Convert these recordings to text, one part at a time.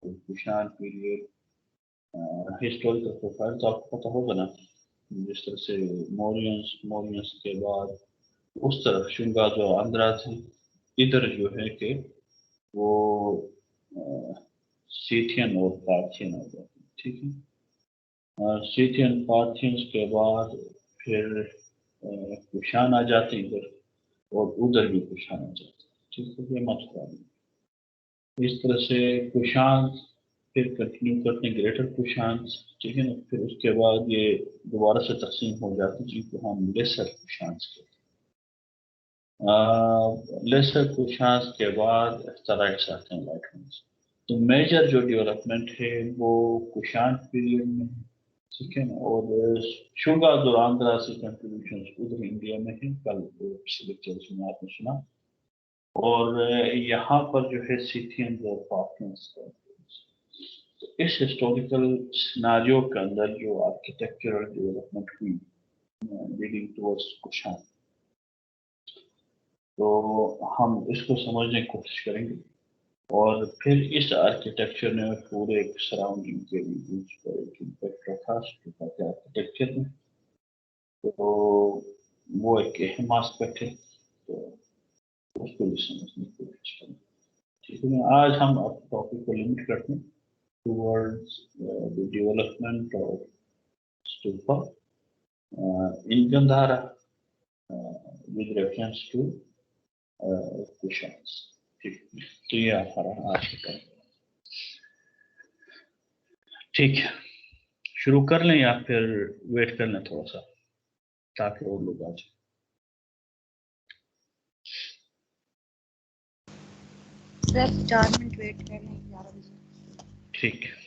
फिर Kushan period, historical profile तो आपको पता होगा ना, जिस तरह से मौर्यंस के बाद उस तरफ शुंगा जो आंध्रा थे, इधर जो है कि वो सीथियन और पार्थियन आ जाते हैं, ठीक है। सीथियन पार्थियंस के बाद फिर कुषाण आ जाते हैं इधर, और उधर भी कुषाण आ जाते हैं, ठीक है। ये मत इस तरह से कुषाण फिर कंटिन्यू करते हैं, ग्रेटर कुषाण, ठीक है ना। फिर उसके बाद ये दोबारा से तकसीम हो जाती है, जिनको हम लेसर कुषाण कहते हैं। लेसर कुषाण के बाद एस्थराइट्स आते हैं, लाइट ओन्स। तो मेजर जो डेवलपमेंट है वो कुषाण पीरियड में है, ठीक है ना। और शुंगा और आंध्रा से कंट्रीब्यूशन उधर इंडिया में है, कल पिछले लेक्चर में आपने सुना। और यहाँ पर जो है सीथियंस और पार्थियंस का, तो इस हिस्टोरिकल सिनारियो के अंदर जो आर्किटेक्चरल डेवलपमेंट हुई लीडिंग टुवर्ड्स कुषाण, तो हम इसको समझने की कोशिश करेंगे। और फिर इस आर्किटेक्चर ने पूरे सराउंडिंग के लिए इम्पैक्ट रखा आर्किटेक्चर में, तो वो एक अहम एस्पेक्ट है, तो उसको भी समझने की कोशिश करेंगे, ठीक है। आज हम अपने टॉपिक को लिमिट करते हैं towards the development of stupa in Gandhara with reference to Kushans, ठीक। तो ये हमारा आज का ठीक है। शुरू कर लें या फिर वेट कर लें थोड़ा सा, ताकि और लोग आ जाए। सर 4 मिनट वेट कर लें, 11 बजे। ठीक है।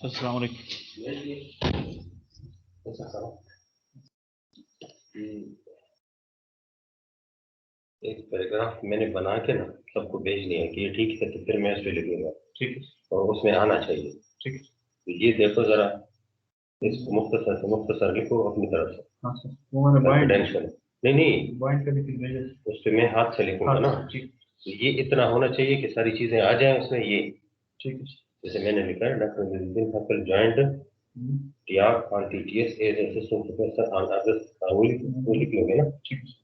अस्सलाम वालेकुम। एक पैराग्राफ मैंने बना के ना सबको भेज दिया कि ये ठीक है, तो फिर मैं इस पे लिखूंगा। ठीक है, और उसमें आना चाहिए। ठीक है, तो ये देखो जरा, इसको मुख्तसर लिखो अपनी तरफ से। हाँ सर, वो मैंने बाइंड नहीं बाइंड करके फिर भेजा, उस पे मैं हाथ से लिखूंगा ना। ठीक, तो ये इतना होना चाहिए कि सारी चीजें आ जाएं उसमें ये। ठीक है, जैसे मैंने लिखा है डॉक्टर मुइज़ुद्दीन हकल joint TR on TTS as assistant professor on August, वो लिख लोगे ना।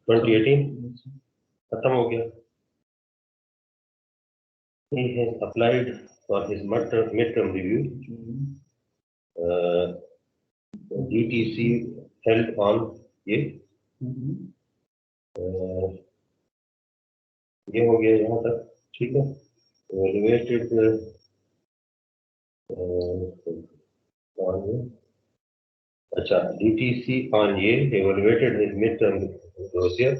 2018 खत्म हो गया। He has applied for his midterm review. DTC held on ये ये हो गया यहाँ तक। ठीक है, evaluated on अच्छा DTC on ये evaluated his midterm dossier.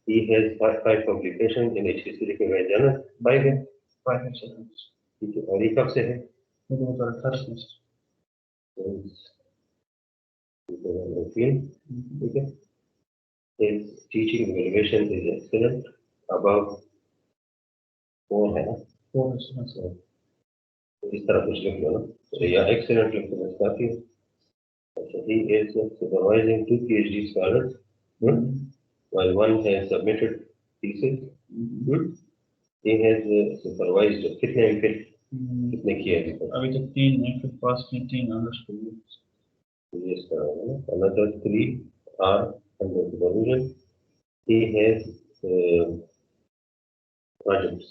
He has five publications in HSC recognized journal. 5 है। 5 है सर। ठीक है, और ये कब से है? 2018 में। ठीक है, his teaching evaluation is excellent, above 4 है ना? 4 है। इस तरह कुछ लिख लो ना, तो या excellent लिख दो काफी। अच्छा, he is supervising 2 PhD scholars, while one has submitted thesis. He has supervised कितने MPhil कितने किए अभी तक? अभी तक 3 MPhil पास में, 3 ऑनर्स के लिए। ये इस तरह है ना, another 3 are under supervision. He has projects.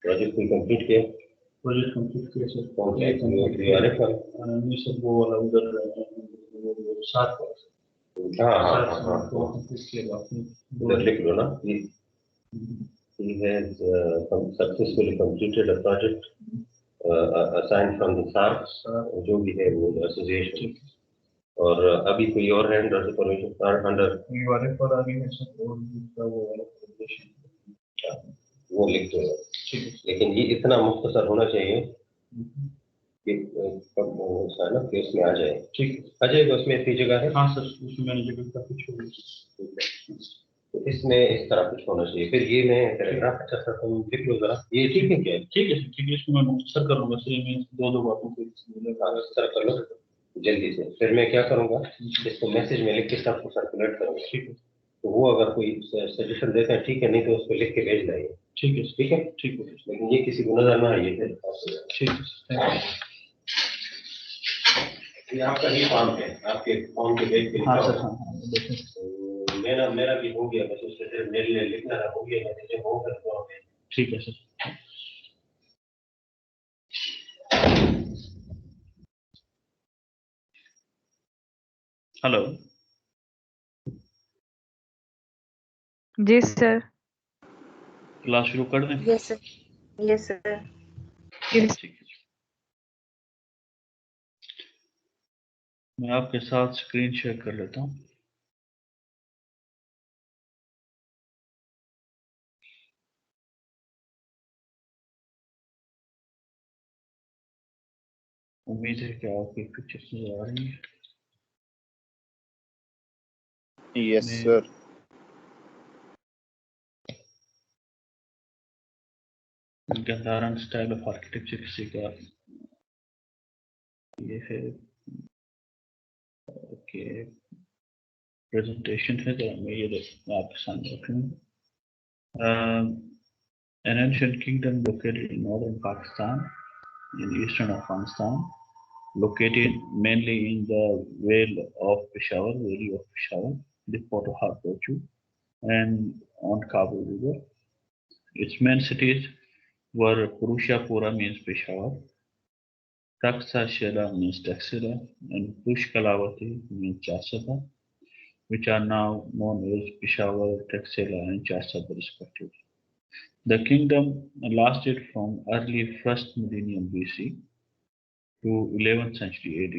Project कोई कंप्लीट किया? प्रोजेक्ट कंप्लीट किया सर। कौन सा? ये सब वो वाला उधर 7 हाँ तो कंप्लीट किया आपने, उधर लिख लो ना। He has successfully completed a project assigned from the SARC, जो भी है वो एसोसिएशन। और अभी कोई और है अंडर सुपरविजन अंडर वाले पर आ गई है सर, और वो वाला प्रोजेक्ट वो लिख दो। लेकिन ये इतना मुख्तसर होना चाहिए कि है ना कि उसमें आ जाए। ठीक, आ जाएगा उसमें इतनी जगह है। हाँ सर, उसमें मैंने जगह काफी छोड़ी। तो इसमें इस तरह कुछ होना चाहिए। फिर ये मैं पैराग्राफ अच्छा सा तुम लिख लो जरा, ये ठीक है क्या? ठीक है सर, ठीक है, इसको मैं मुख्तसर कर लूंगा सर। मैं दो बातों को मुख्तसर कर लो जल्दी से। फिर मैं क्या करूंगा, इसको मैसेज में लिख के सबको सर्कुलेट करूंगा। ठीक है, तो वो अगर कोई सजेशन देता है ठीक है, नहीं तो उसको लिख के भेज देंगे। ठीक है, ठीक है, ठीक है, लेकिन ये किसी को नजर ना आइए। ठीक है, ये आपका ही काम है, आपके फॉर्म के भेज के। हाँ सर, हाँ मेरा भी हो गया, बस उससे सिर्फ मेरे लिए लिखना हो गया, मैसेज हो गया तो। ठीक है सर। हेलो जी सर। क्लास शुरू कर दें? Yes sir, yes sir. ठीक है, मैं आपके साथ स्क्रीन शेयर कर लेता हूँ। उम्मीद है कि आपकी पिक्चर्स नजर आ रही है। Yes sir. Gandharan style of architecture किसी का ये है कि प्रेजेंटेशन है, तो मैं ये आपके सामने रखूँगा। An ancient kingdom located in northern Pakistan, in eastern Afghanistan, located mainly in the valley of Peshawar, the port of Harpochu, and on Kabul River. Its main cities were Purushapura, means Peshawar, Taxila means Taxila, and Pushkalavati means Chasaba, which are now known as Peshawar, Taxila, and Chasaba respectively. The kingdom lasted from early 1st millennium BC to 11th century AD,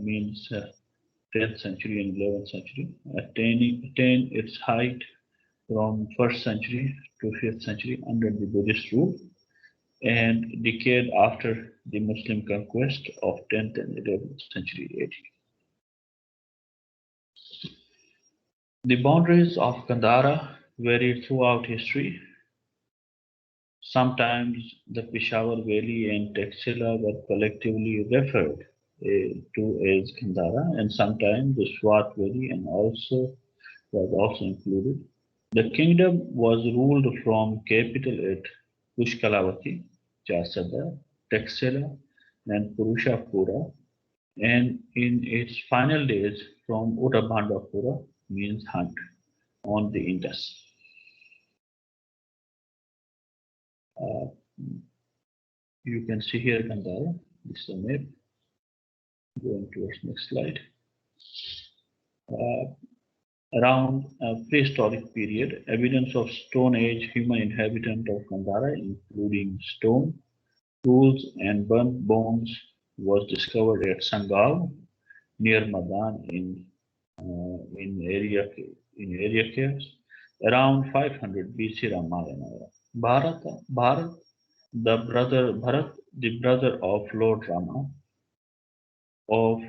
means 10th century and 11th century, attained its height from 1st century to 5th century under the Buddhist rule. and decade after the Muslim conquest of 10th and 11th century AD. The boundaries of Gandhara varied throughout history. Sometimes the Peshawar Valley and Taxila were collectively referred to as Gandhara, and sometimes the Swat Valley and was also included. The kingdom was ruled from capital at Pushkalavati, Chasada, Taxila, and Purushapura, and in its final days from Uttabandapura, means hunt, on the Indus. Uh, you can see here Gandhara. This is the map. Going towards next slide. Around prehistoric period, evidence of Stone Age human inhabitant of Gandhara, including stone, tools, and burnt bones, was discovered at Sangal near Madan in area caves around 500 BC Ramayana. Bharat, the brother of Lord Rama of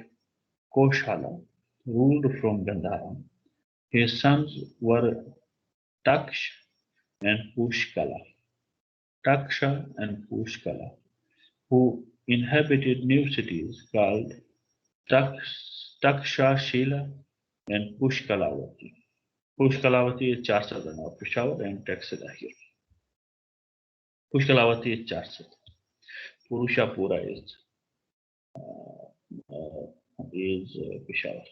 Koshala, ruled from Gandhara. His sons were Taksh and Pushkala, Taksha and Pushkala, who inhabited new cities called Takshashila and Pushkalavati. Pushkalavati is Charsada now, Peshawar and Taxila here. Pushkalavati is Charsada. Purushapura is Peshawar.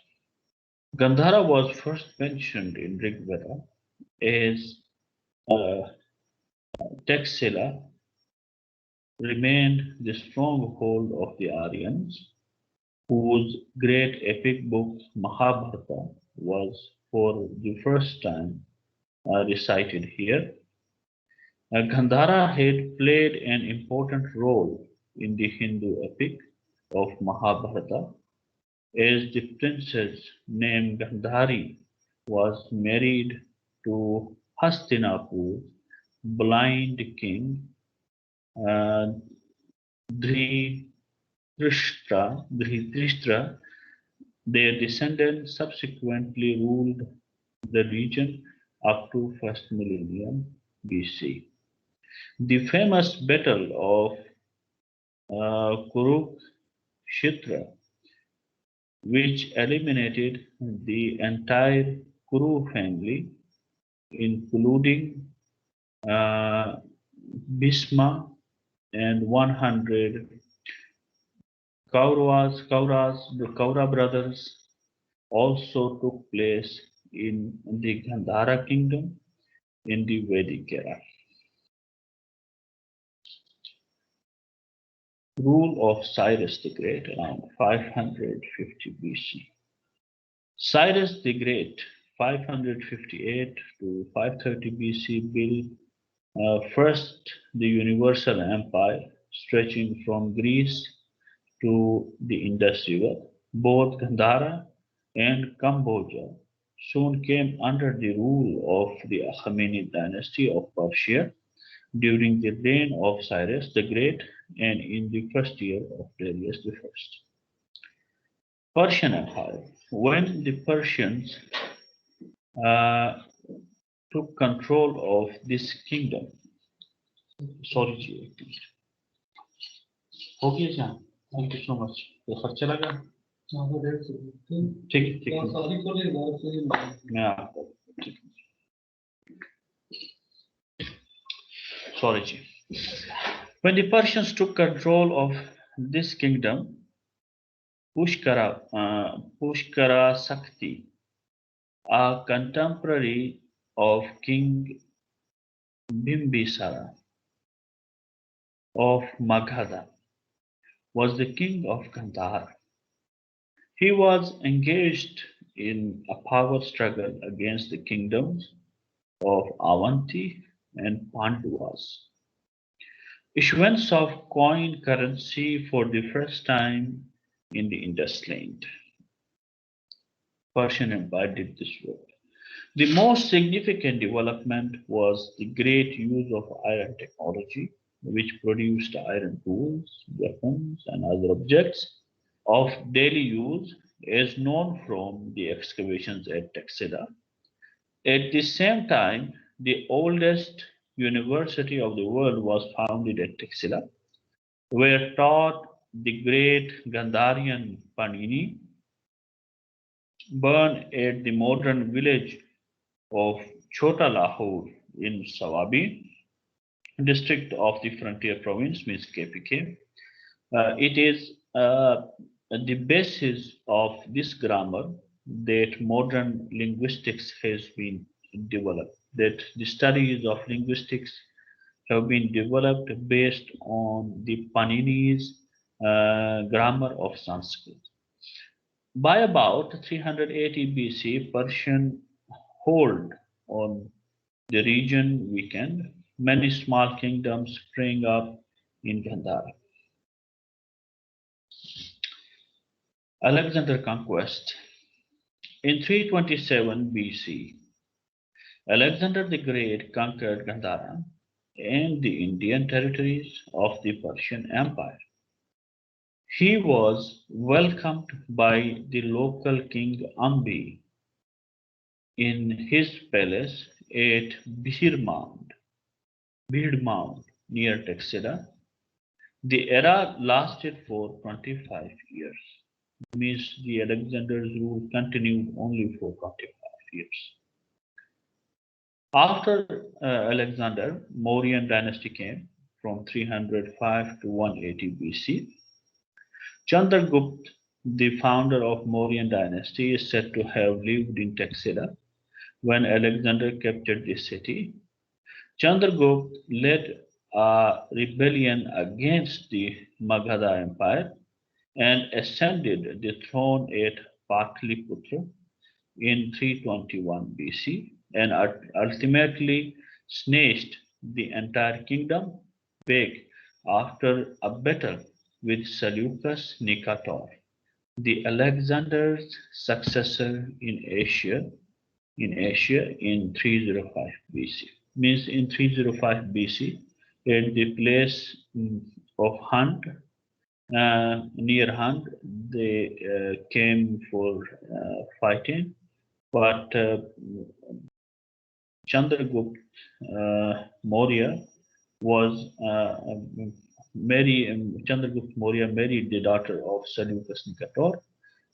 Gandhara was first mentioned in Rig Veda as Taxila remained the stronghold of the Aryans, whose great epic book Mahabharata was for the first time recited here. Gandhara had played an important role in the Hindu epic of Mahabharata, as the princess named Gandhari was married to Hastinapur's blind king Dhrishtra. Their descendants subsequently ruled the region up to 1st millennium BC. The famous battle of Kurukshetra, which eliminated the entire Kuru family, including Bhisma and 100 the Kaura brothers, also took place in the Gandhara kingdom in the Vedic era. Rule of Cyrus the Great around 550 BC. Cyrus the Great, 558 to 530 BC, built first the Universal Empire stretching from Greece to the Indus River. Both Gandhara and Cambodia soon came under the rule of the Achaemenid dynasty of Persia during the reign of Cyrus the Great and in the first year of Darius I. Persian Empire. When the Persians took control of this kingdom, sorry जी, हो गया क्या? Thank you so much. ये खर्चा लगा? ठीक है मैं आपको sorry जी. When the Persians took control of this kingdom, Pushkara Sakti, a contemporary of King Bimbisara of Magadha, was the king of Gandhara. He was engaged in a power struggle against the kingdoms of Avanti and Pandavas. Issuance of coin currency for the first time in the Indus land. Persian Empire did this work. The most significant development was the great use of iron technology which produced iron tools, weapons, and other objects of daily use, is known from the excavations at Taxila. At the same time, the oldest university of the world was founded at Taxila, where taught the great Gandharian Panini, born at the modern village of Chota Lahore in Sawabi district of the frontier province, means KPK. It is the basis of this grammar that modern linguistics has been developed, that the studies of linguistics have been developed based on the Panini's grammar of Sanskrit. By about 380 BC, Persian hold on the region weakened. Many small kingdoms sprang up in Gandhara. Alexander conquest. In 327 BC, Alexander the Great conquered Gandhara and the Indian territories of the Persian Empire. He was welcomed by the local king Ambi in his palace at Bhir Mound near Taxila. The era lasted for 25 years, means the Alexander's rule continued only for 25 years. After Alexander, Mauryan dynasty came from 305 to 180 BC. Chandragupta, the founder of Mauryan dynasty, is said to have lived in Taxila when Alexander captured the city. Chandragupta led a rebellion against the Magadha Empire and ascended the throne at Patliputra in 321 BC and ultimately snatched the entire kingdom back after a battle with Seleucus Nicator, the Alexander's successor in 305 BC. Means in 305 BC, at the place of Hunt, near Hunt, they came for fighting, but Chandragupta Maurya was Chandragupta Maurya married the daughter of Seleucus Nicator.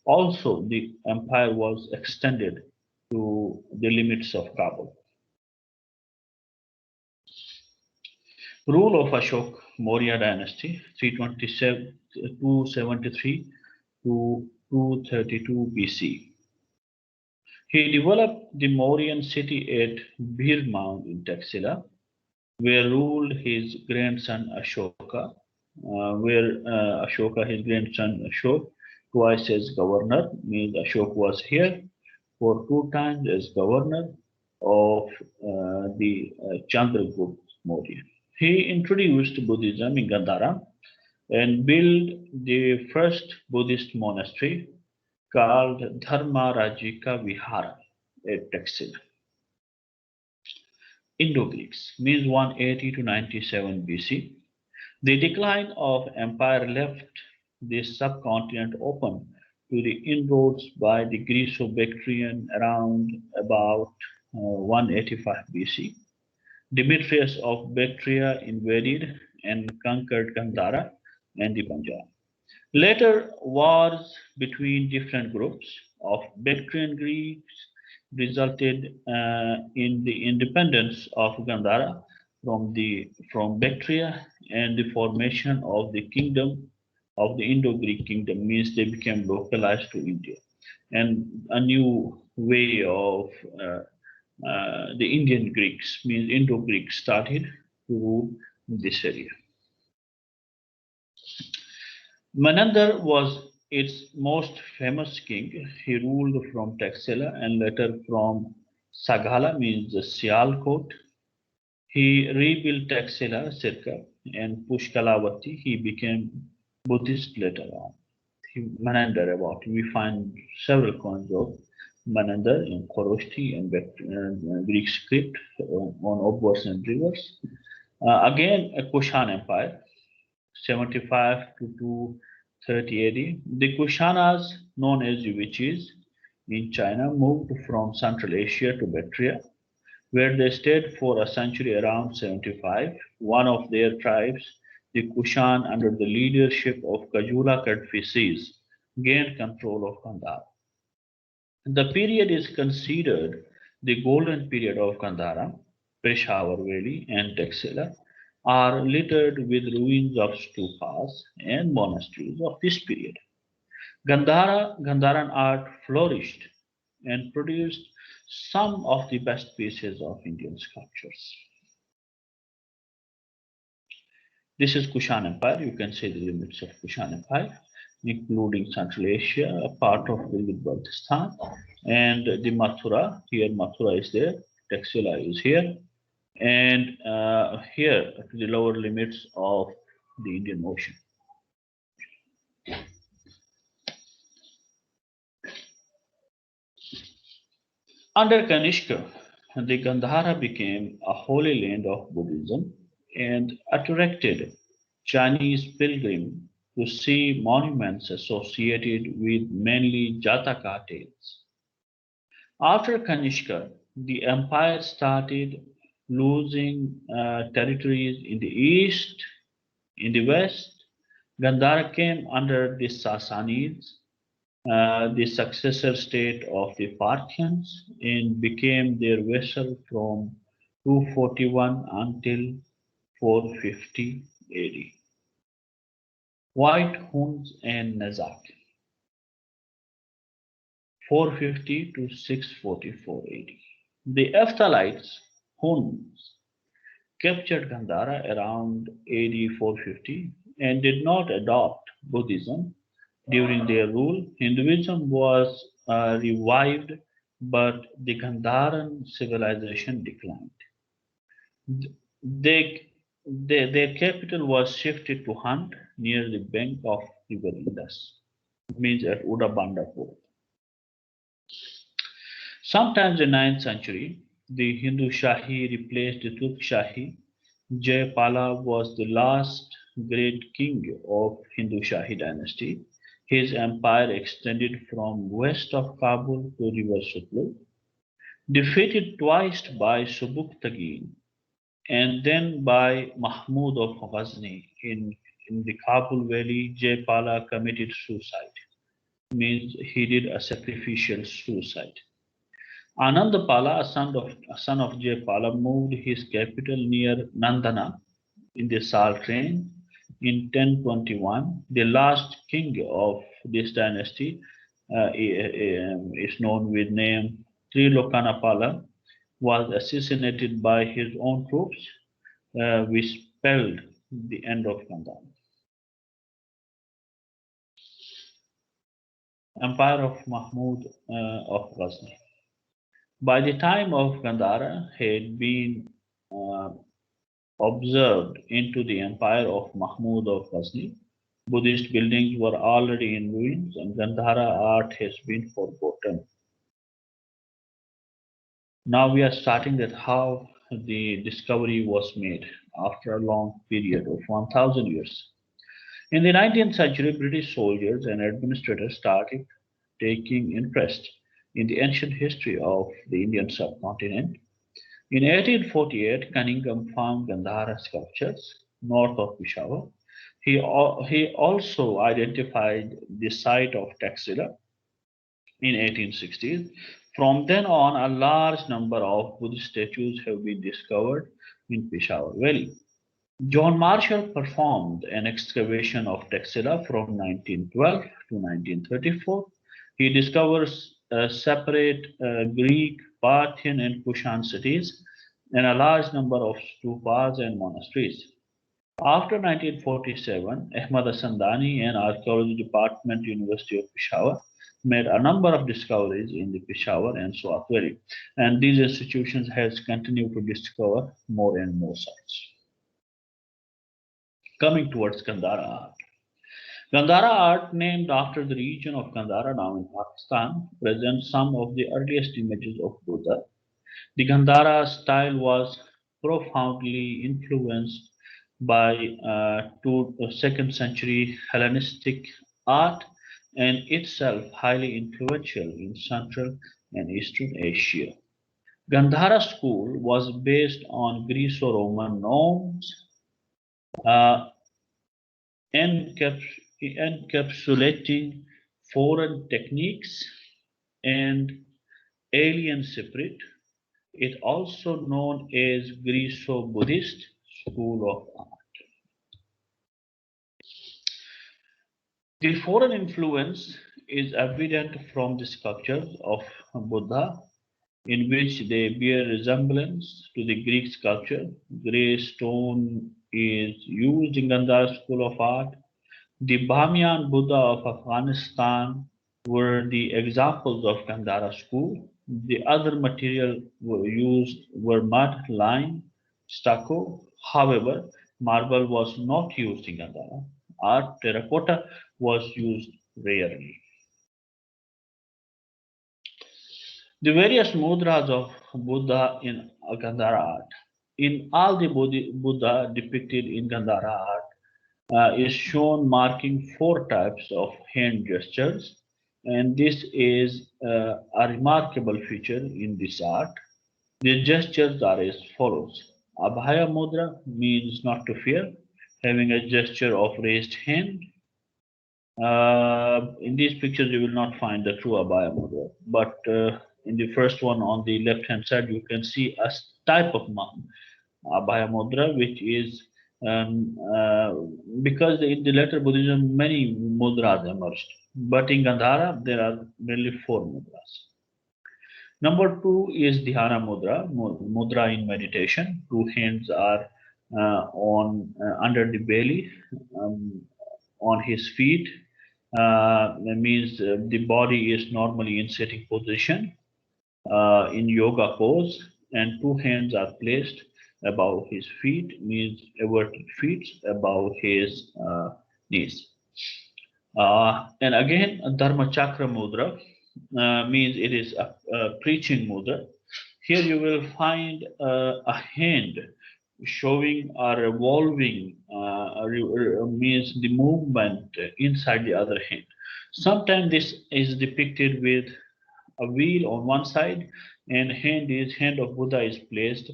Also, the empire was extended to the limits of Kabul. Rule of Ashok, Maurya dynasty, 273 to 232 BC. He developed the Mauryan city at Bir Mound in Taxila, where ruled his grandson Ashoka, his grandson Ashok, twice as governor, means Ashok was here for 2 times as governor of the Chandragupta Maurya. He introduced Buddhism in Gandhara and built the first Buddhist monastery called Dharma Rajika Vihara at Taxila. Indo-Greeks, means 180 to 97 BC. The decline of empire left the subcontinent open to the inroads by the Greco-Bactrian around about 185 BC. Demetrius of Bactria invaded and conquered Gandhara and the Punjab. Later, wars between different groups of Bactrian Greeks resulted in the independence of Gandhara from Bactria and the formation of the kingdom of the Indo-Greek kingdom, means they became localized to India, and a new way of the Indian Greeks, means Indo-Greeks, started to rule this area. Menander was its most famous king. He ruled from Taxila and later from Saghala, means the Sialkot. He rebuilt Taxila, Sirkap, and Pushkalavati. He became Buddhist later on. Menander, about we find several coins of Menander in Khoroshti and Greek script on obverse and reverse. Again, a Kushan Empire, 75 to 230 AD. The Kushanas, known as Yuvichis in China, moved from Central Asia to Bactria, where they stayed for a century around 75. One of their tribes, the Kushan, under the leadership of Kajula Kadphises, gained control of Gandhara. The period is considered the golden period of Gandhara. Peshawar Valley and Taxila are littered with ruins of stupas and monasteries of this period. Gandharan art flourished and produced some of the best pieces of Indian sculptures. This is Kushan Empire. You can see the limits of Kushan Empire, including Central Asia, a part of Baltistan, and the Mathura. Here, Mathura is there. Taxila is here, and here to the lower limits of the Indian Ocean. Under Kanishka, the Gandhara became a holy land of Buddhism and attracted Chinese pilgrims to see monuments associated with mainly Jataka tales. After Kanishka, the empire started losing territories in the east. In the west, Gandhara came under the Sassanids, the successor state of the Parthians, and became their vassal from 241 until 450 AD. White Huns and Nazak, 450 to 644 AD. The Ephthalites, Huns, captured Gandhara around AD 450 and did not adopt Buddhism during their rule. Hinduism was revived, but the Gandharan civilization declined. Their capital was shifted to Hunt near the bank of River Indus, means at Udabandapur. Sometimes in the 9th century, the Hindu Shahi replaced the Turk Shahi. Jayapala was the last great king of Hindu Shahi dynasty. His empire extended from west of Kabul to River Sutlej, defeated twice by Subuktagin and then by Mahmud of Ghazni in the Kabul valley. Jayapala committed suicide, means he did a sacrificial suicide. Anandapala, a son of Jayapala, moved his capital near Nandana in the Salt Train in 1021. The last king of this dynasty is known with name Trilokanapala, was assassinated by his own troops, which spelled the end of Gandhara. Empire of Mahmud of Ghazni. By the time of Gandhara had been observed into the empire of Mahmud of Ghazni, Buddhist buildings were already in ruins and Gandhara art has been forgotten. Now we are starting with how the discovery was made after a long period of 1000 years. In the 19th century, British soldiers and administrators started taking interest in the ancient history of the Indian subcontinent. In 1848, Cunningham found Gandhara sculptures north of Peshawar. He also identified the site of Taxila in 1860s. From then on, a large number of Buddhist statues have been discovered in Peshawar Valley. John Marshall performed an excavation of Taxila from 1912 to 1934. He discovers separate Greek, Parthian, and Kushan cities and a large number of stupas and monasteries. After 1947, Ahmad Asandani and Archaeology Department, University of Peshawar, made a number of discoveries in the Peshawar and Swat Valley, and these institutions has continued to discover more and more sites. Coming towards Gandhara art. Gandhara art, named after the region of Gandhara now in Pakistan, presents some of the earliest images of Buddha. The Gandhara style was profoundly influenced by 2nd century Hellenistic art and itself highly influential in Central and Eastern Asia. Gandhara school was based on Greco-Roman norms, uh, encapsulating foreign techniques and alien spirit. It also known as Greco-Buddhist school of art. The foreign influence is evident from the sculptures of Buddha, in which they bear resemblance to the Greek sculpture. Grey stone is used in Gandhara school of art. The Bahmian Buddha of Afghanistan were the examples of Gandhara school. The other material used were mud, lime, stucco. However, marble was not used in Gandhara. Art terracotta was used rarely. The various mudras of Buddha in Gandhara art. In all the Buddha depicted in Gandhara art, is shown marking 4 types of hand gestures, and this is a remarkable feature in this art. The gestures are as follows. Abhaya mudra means not to fear, having a gesture of raised hand. In these pictures, you will not find the true Abhaya mudra, but in the first one on the left hand side, you can see a type of Abhaya mudra, which is because in the later Buddhism many mudras emerged, but in Gandhara there are merely 4 mudras. Number 2 is Dhyana mudra, mudra in meditation. 2 hands are on under the belly, on his feet. That means the body is normally in sitting position in yoga pose, and 2 hands are placed above his feet, means averted feet above his knees. And again, Dharma Chakra Mudra means it is a preaching mudra. Here you will find a hand showing a revolving, means the movement inside the other hand. Sometimes this is depicted with a wheel on one side, and hand of Buddha is placed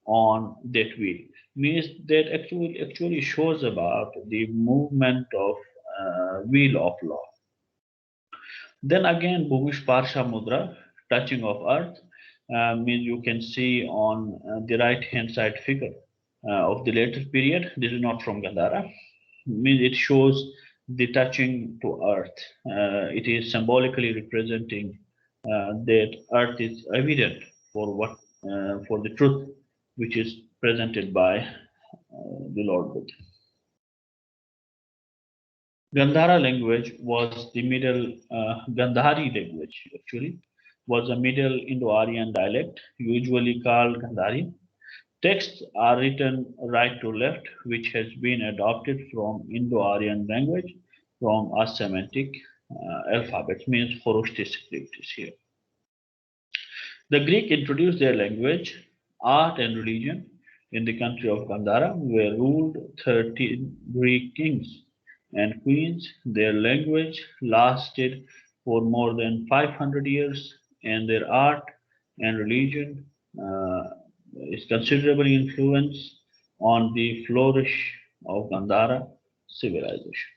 on that wheel. Means that actually shows about the movement of wheel of law. Then again, Bhumish Parsha Mudra, touching of earth, means you can see on the right hand side figure of the later period. This is not from Gandhara. Means it shows the touching to earth. It is symbolically representing that earth is evident for what for the truth which is presented by the Lord Buddha. Gandhara language was the middle Gandhari language actually was a middle Indo-Aryan dialect usually called Gandhari. Texts are written right to left, which has been adopted from Indo-Aryan language from a Semitic alphabet, means Khoroshti script is here. The Greek introduced their language, art, and religion in the country of Gandhara, where ruled 13 Greek kings and queens. Their language lasted for more than 500 years, and their art and religion is considerably influenced on the flourish of Gandhara civilization.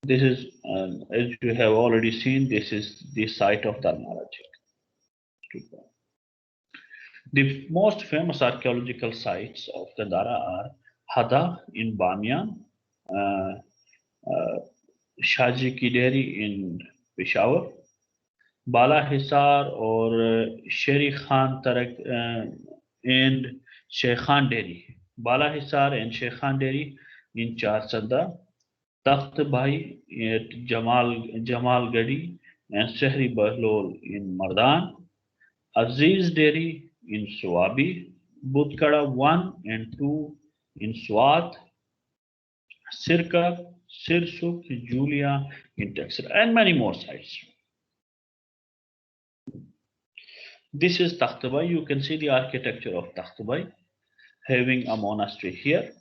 This is, as you have already seen, this is the site of Dharmaraj. The most famous archaeological sites of Gandhara are Hada in Bamiyan, uh, uh, Shaji Ki Deri in Peshawar, Bala Hisar or Sheri Khan Tarak and Sheikhan Deri. Bala Hisar and Sheikhan Deri in Charsada, Takht Bhai at Jamal Gadi and Sehri Bahlol in Mardan, Aziz Deri in Swabi, Budkara 1 and 2 in Swat, Sirka, Sirsuk, Julia in Taxila, and many more sites. This is Takhtabai. You can see the architecture of Takhtabai, having a monastery here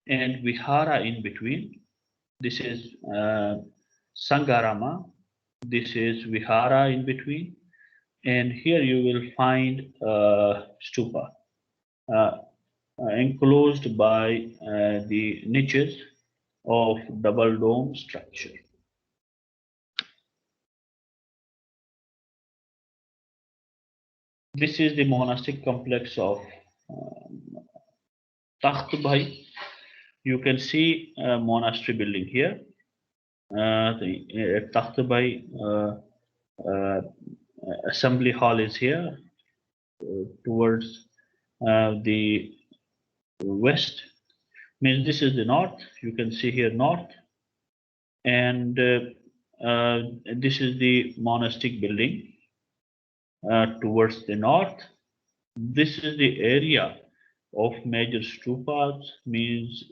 and vihara in between. This is Sangarama. This is vihara in between. And here you will find stupa enclosed by the niches of double dome structure. This is the monastic complex of Takhtbhai. You can see a monastery building here. The Takhtbhai assembly hall is here towards the west. Means this is the north. You can see here north, and this is the monastic building towards the north. This is the area of major stupas, means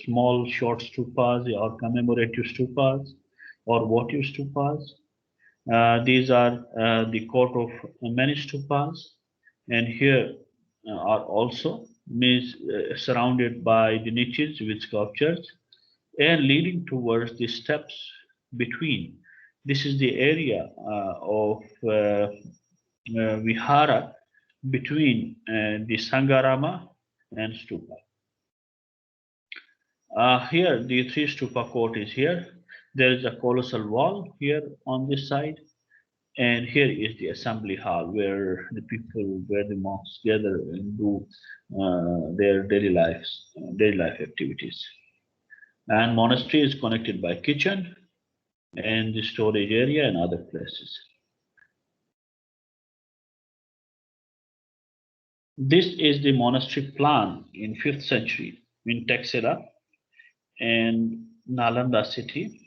small short stupas or commemorative stupas or votive stupas. These are the court of many stupas, and here are also means surrounded by the niches with sculptures and leading towards the steps between. This is the area of vihara between the Sangarama and stupa. Here the three stupa court is here. There is a colossal wall here on this side, and here is the assembly hall where the people, where the monks gather and do their daily life activities. And monastery is connected by kitchen and the storage area and other places. This is the monastery plan in 5th century in Taxila and Nalanda city.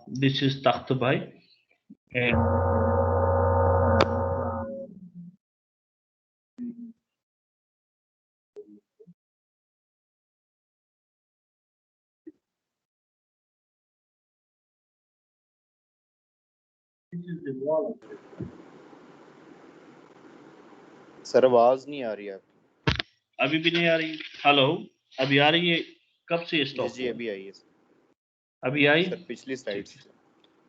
This is Takhtabai, and this is the wall. Sir आवाज नहीं आ रही आपकी। अभी भी नहीं आ रही? Hello, अभी आ रही है? कब से स्टॉप? जी अभी आई है सर। अभी आई सर पिछली स्लाइड से।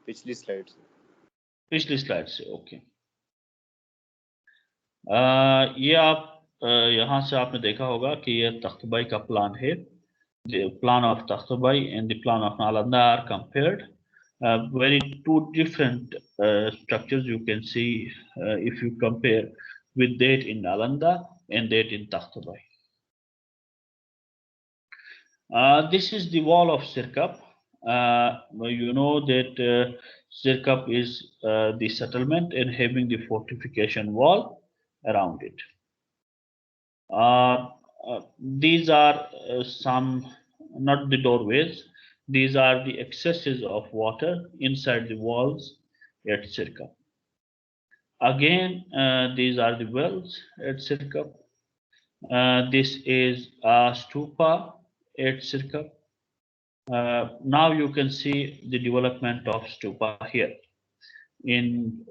पिछली स्लाइड से ओके। ये आप यहाँ से आपने देखा होगा कि ये तख्तबाई का प्लान है। The plan of Takhtabai and the plan of Nalanda are compared. Very two different structures you can see if you compare with that in Nalanda and that in Takhtabai. This is the wall of Sirkap. You know that Sirkap is the settlement and having the fortification wall around it. These are some, not the doorways, these are the excesses of water inside the walls at Sirkap. Again, these are the wells at Sirkap. This is a stupa at Sirkap. Now you can see the development of stupa here in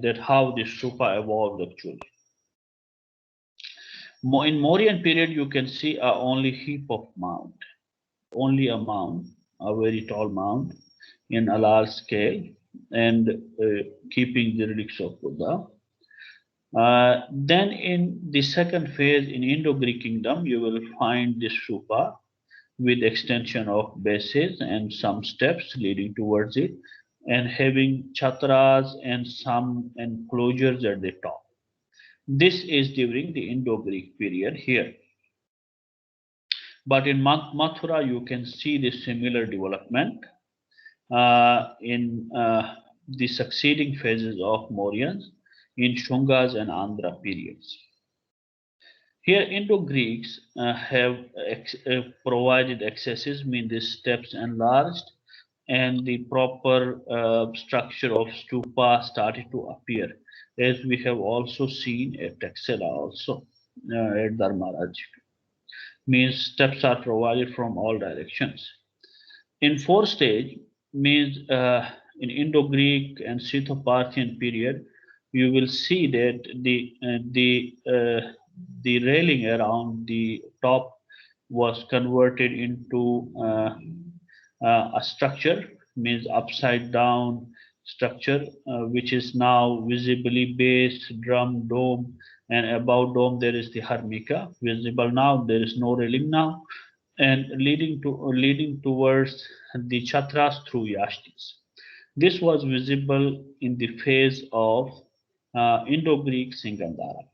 that how the stupa evolved actually. In Mauryan period, you can see only heap of mound, only a mound, a very tall mound in a large scale, and keeping the relics of Buddha. Then in the second phase in Indo-Greek kingdom, you will find this stupa with extension of bases and some steps leading towards it, and having chatras and some enclosures at the top. This is during the Indo-Greek period here. But in Mathura, you can see the similar development in the succeeding phases of Mauryans in Shungas and Andhra periods. Here, Indo-Greeks have provided accesses, mean the steps enlarged, and the proper structure of stupa started to appear, as we have also seen at Taxila also at Dharmaraj. Means steps are provided from all directions. In fourth stage, means in Indo-Greek and Scytho-Parthian period, you will see that the railing around the top was converted into a structure, means upside down structure, which is now visibly base, drum, dome, and above dome there is the hermica visible now. There is no railing now, and leading towards the chatras through yashtis. This was visible in the phase of Indo-Greek Gandhara.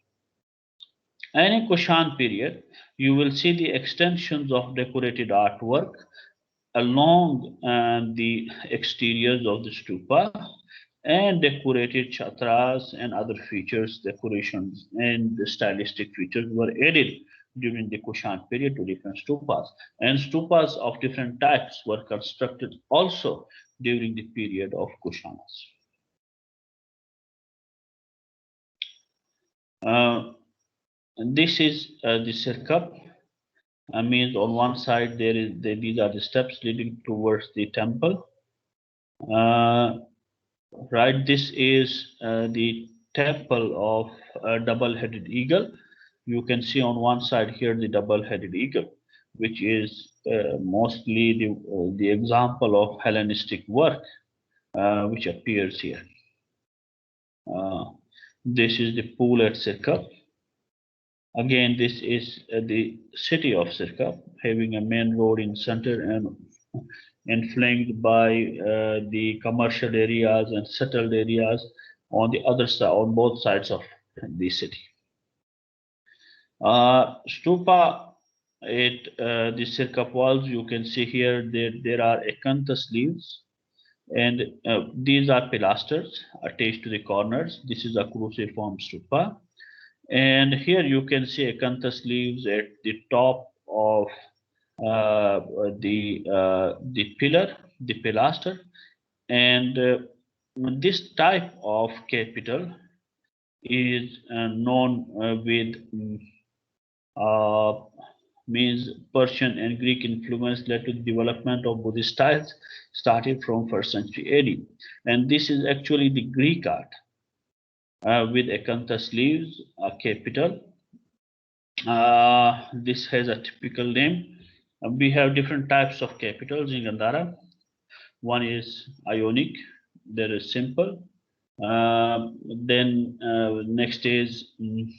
And in Kushan period, you will see the extensions of decorated artwork along the exteriors of the stupa, and decorated chatras and other features, decorations and the stylistic features were added during the Kushan period to different stupas. And stupas of different types were constructed also during the period of Kushanas. This is the circup. Means on one side these are the steps leading towards the temple. Right, this is the temple of a double-headed eagle. You can see on one side here the double-headed eagle, which is mostly the example of Hellenistic work which appears here. This is the pool at Sirkap. Again, this is the city of Sirkap, having a main road in center and flanked by the commercial areas and settled areas on the other side, on both sides of the city. Stupa at the Sirkap walls, you can see here that there are acanthus leaves, and these are pilasters attached to the corners. This is a cruciform stupa. And here you can see acanthus leaves at the top of the pillar, the pilaster, and this type of capital is known with means Persian and Greek influence led to the development of Buddhist styles started from 1st century AD, and this is actually the Greek art with acanthus leaves, a capital. This has a typical name. We have different types of capitals in Gandhara. One is Ionic, there is simple. Then next is with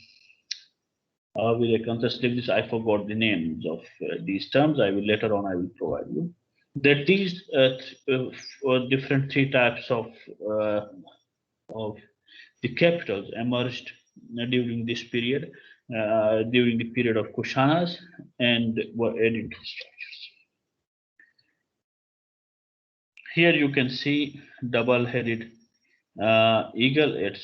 acanthus leaves. I forgot the names of these terms. I will later on. I will provide you. That these different three types of the capitals emerged during this period, during the period of Kushanas, and were added to structures. Here you can see double-headed eagle at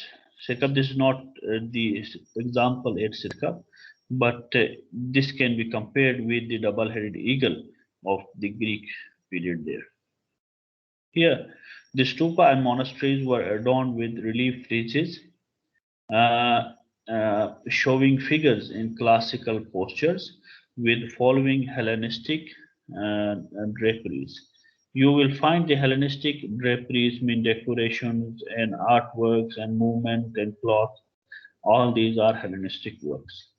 Sirkap. This is not the example at Sirkap, but this can be compared with the double-headed eagle of the Greek period there. Here, the stupa and monasteries were adorned with relief friezes showing figures in classical postures with following Hellenistic draperies. You will find the Hellenistic draperies mean decorations and artworks and movement and cloth. All these are Hellenistic works.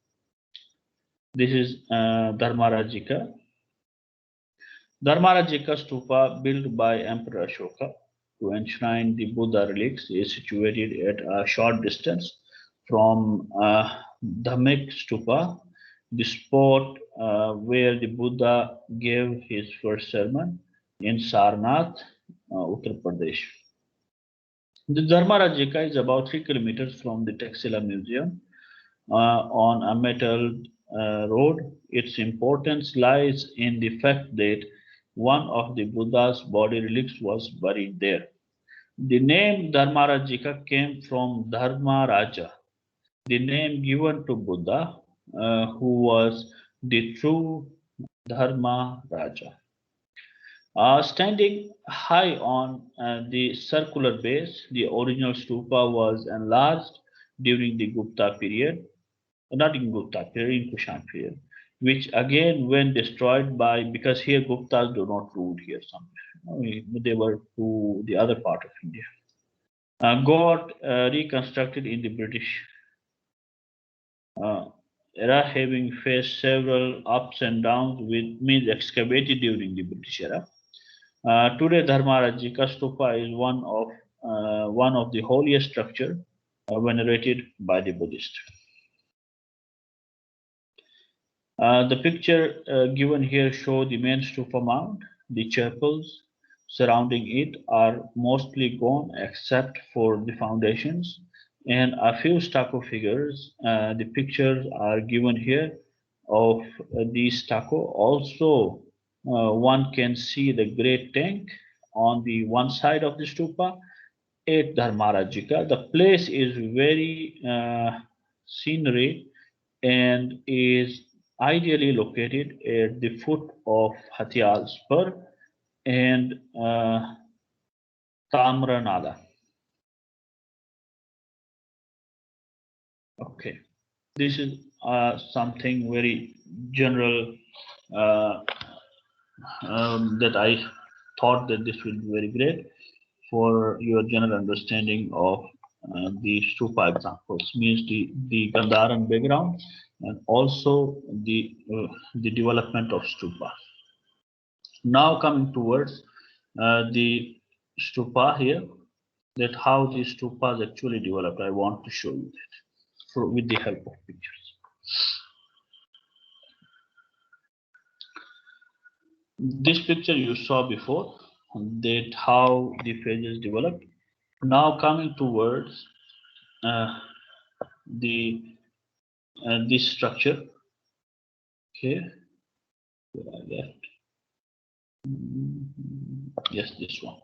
This is Dharmarajika. Dharmarajika stupa, built by Emperor Ashoka to enshrine the Buddha relics, is situated at a short distance from Dhammik stupa, the spot where the Buddha gave his first sermon in Sarnath, Uttar Pradesh. The Dharmarajika is about 3 kilometers from the Taxila Museum on a metal road. Its importance lies in the fact that one of the Buddha's body relics was buried there. The name Dharmarajika came from Dharma Raja, the name given to Buddha, who was the true Dharma Raja. Standing high on the circular base, the original stupa was enlarged during the Gupta period, not in Gupta period, in Kushan period, which again when destroyed by, because here Guptas do not rule here somewhere. They were to the other part of India. got reconstructed in the British era, having faced several ups and downs with means excavated during the British era. Today, Dharmarajika Stupa is one of the holiest structure venerated by the Buddhists. The picture given here show the main stupa mound. The chapels surrounding it are mostly gone except for the foundations and a few stucco figures. The pictures are given here of the stucco. Also, one can see the great tank on the one side of the stupa at Dharmarajika. The place is very scenery and is ideally located at the foot of Hathial Spur and Tamranala. Okay, this is something very general uh, that I thought that this will be very great for your general understanding of the stupa examples, means the Gandharan background and also the development of stupa. Now coming towards the stupa here, that how the stupas actually developed, I want to show you that with the help of pictures. This picture you saw before, that how the phases developed. Now coming towards this structure. Okay, where I left. Yes, this one.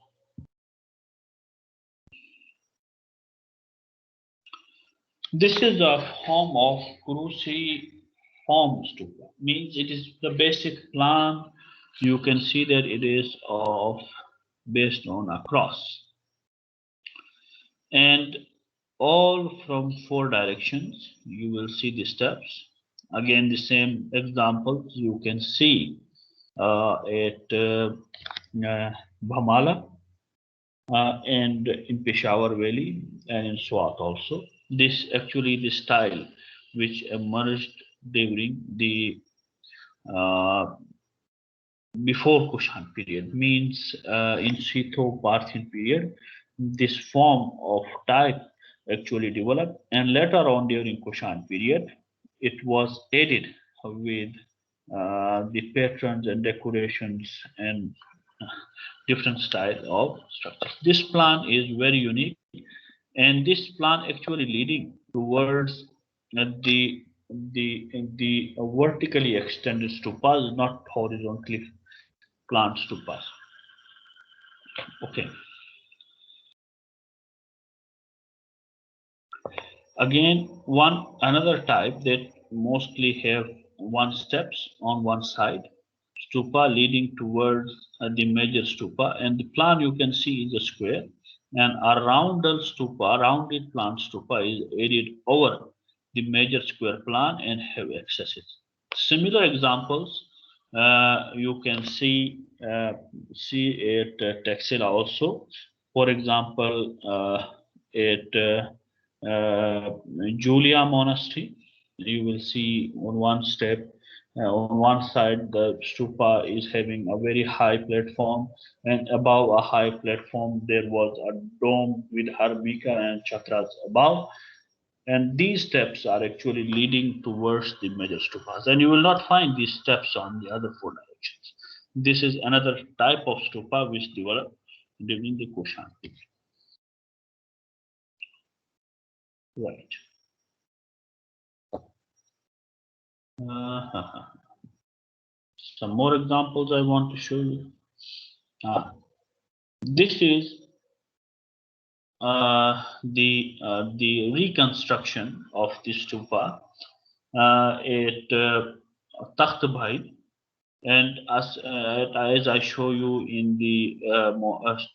This is the form of cruciform stupa. Means it is the basic plan. You can see that it is based on a cross, and all from 4 directions. You will see the steps. Again, the same examples you can see at Bhamala and in Peshawar Valley and in Swat also. This actually the style which emerged during the uh, before Kushan period, means in Sitho-Parthian period, this form of type actually developed, and later on during Kushan period, it was added with the patterns and decorations and different style of structures. This plan is very unique, and this plan actually leading towards the vertically extended stupas, not horizontally planned stupas. Okay. Again, another type that mostly have one steps on one side, stupa leading towards the major stupa, and the plan you can see is a square, and a rounded plan stupa is added over the major square plan and have accesses. Similar examples you can see at Taxila also. For example, at Julia Monastery, you will see on one step, on one side, the stupa is having a very high platform, and above a high platform, there was a dome with harmika and chakras above. And these steps are actually leading towards the major stupas. And you will not find these steps on the other 4 directions. This is another type of stupa which developed during the Kushan period. Right. Some more examples I want to show you. This is the reconstruction of the stupa at Takht Bhai, and as I show you in the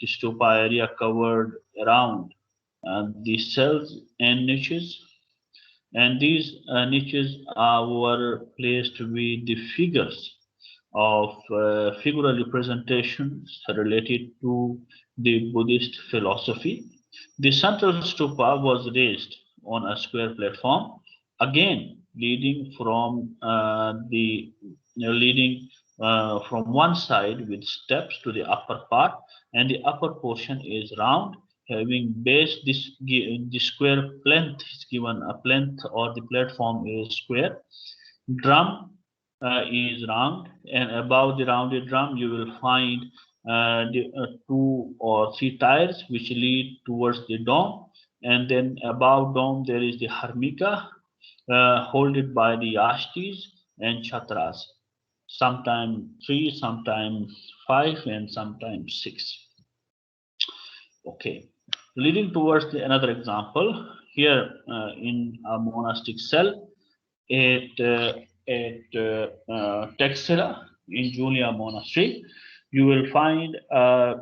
stupa area covered around the cells and niches, and these niches were placed with the figures of figural representations related to the Buddhist philosophy. The central stupa was raised on a square platform, again leading from one side with steps to the upper part, and the upper portion is round, having base. The square plinth is given a plinth, or the platform is square. Drum is round, and above the rounded drum you will find the two or three tires which lead towards the dome, and then above dome there is the harmika, holded by the yashtis and chatras, sometimes three, sometimes five, and sometimes six. Okay, leading towards another example here in a monastic cell at Taxila in Julia Monastery. You will find a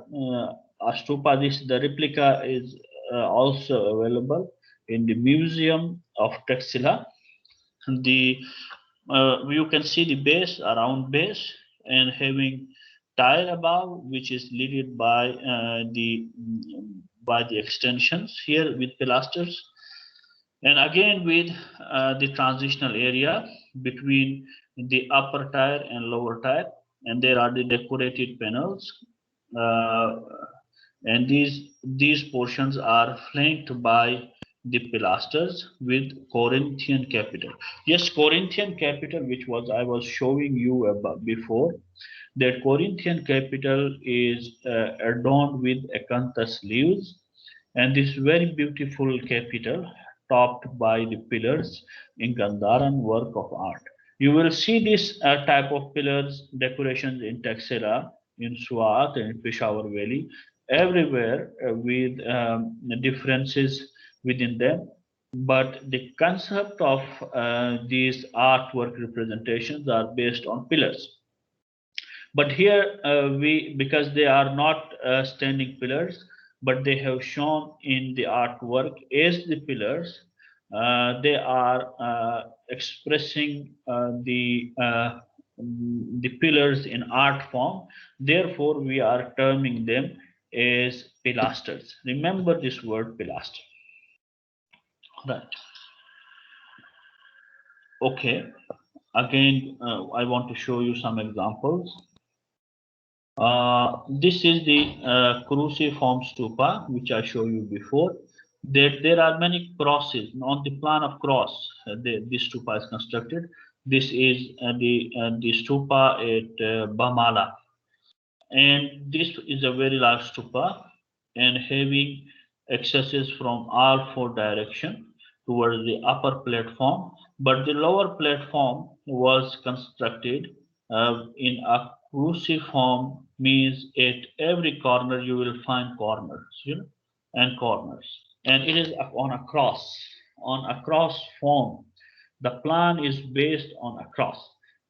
stupa. The replica is also available in the museum of Taxila. You can see the base, a round base, and having tile above, which is leaded by the extensions here with pilasters, and again with the transitional area between the upper tier and lower tier, and there are the decorated panels, uh, and these portions are flanked by the pilasters with Corinthian capital. Yes, Corinthian capital, which was I was showing you about before. That Corinthian capital is adorned with acanthus leaves, and this very beautiful capital topped by the pillars in Gandharan work of art. You will see this type of pillars decorations in Taxila, in Swat, and in Peshawar Valley, everywhere with differences within them. But the concept of these artwork representations are based on pillars. But here because they are not standing pillars, but they have shown in the artwork as the pillars, they are expressing the pillars in art form. Therefore, we are terming them as pilasters. Remember this word pilaster. Right. Okay. Again, I want to show you some examples. This is the cruciform stupa, which I showed you before. There are many crosses on the plan of cross. This stupa is constructed. This is the stupa at Bamala, and this is a very large stupa, and having accesses from all four directions towards the upper platform. But the lower platform was constructed in a cruciform, means at every corner you will find corners, and corners, and it is on a cross form. The plan is based on a cross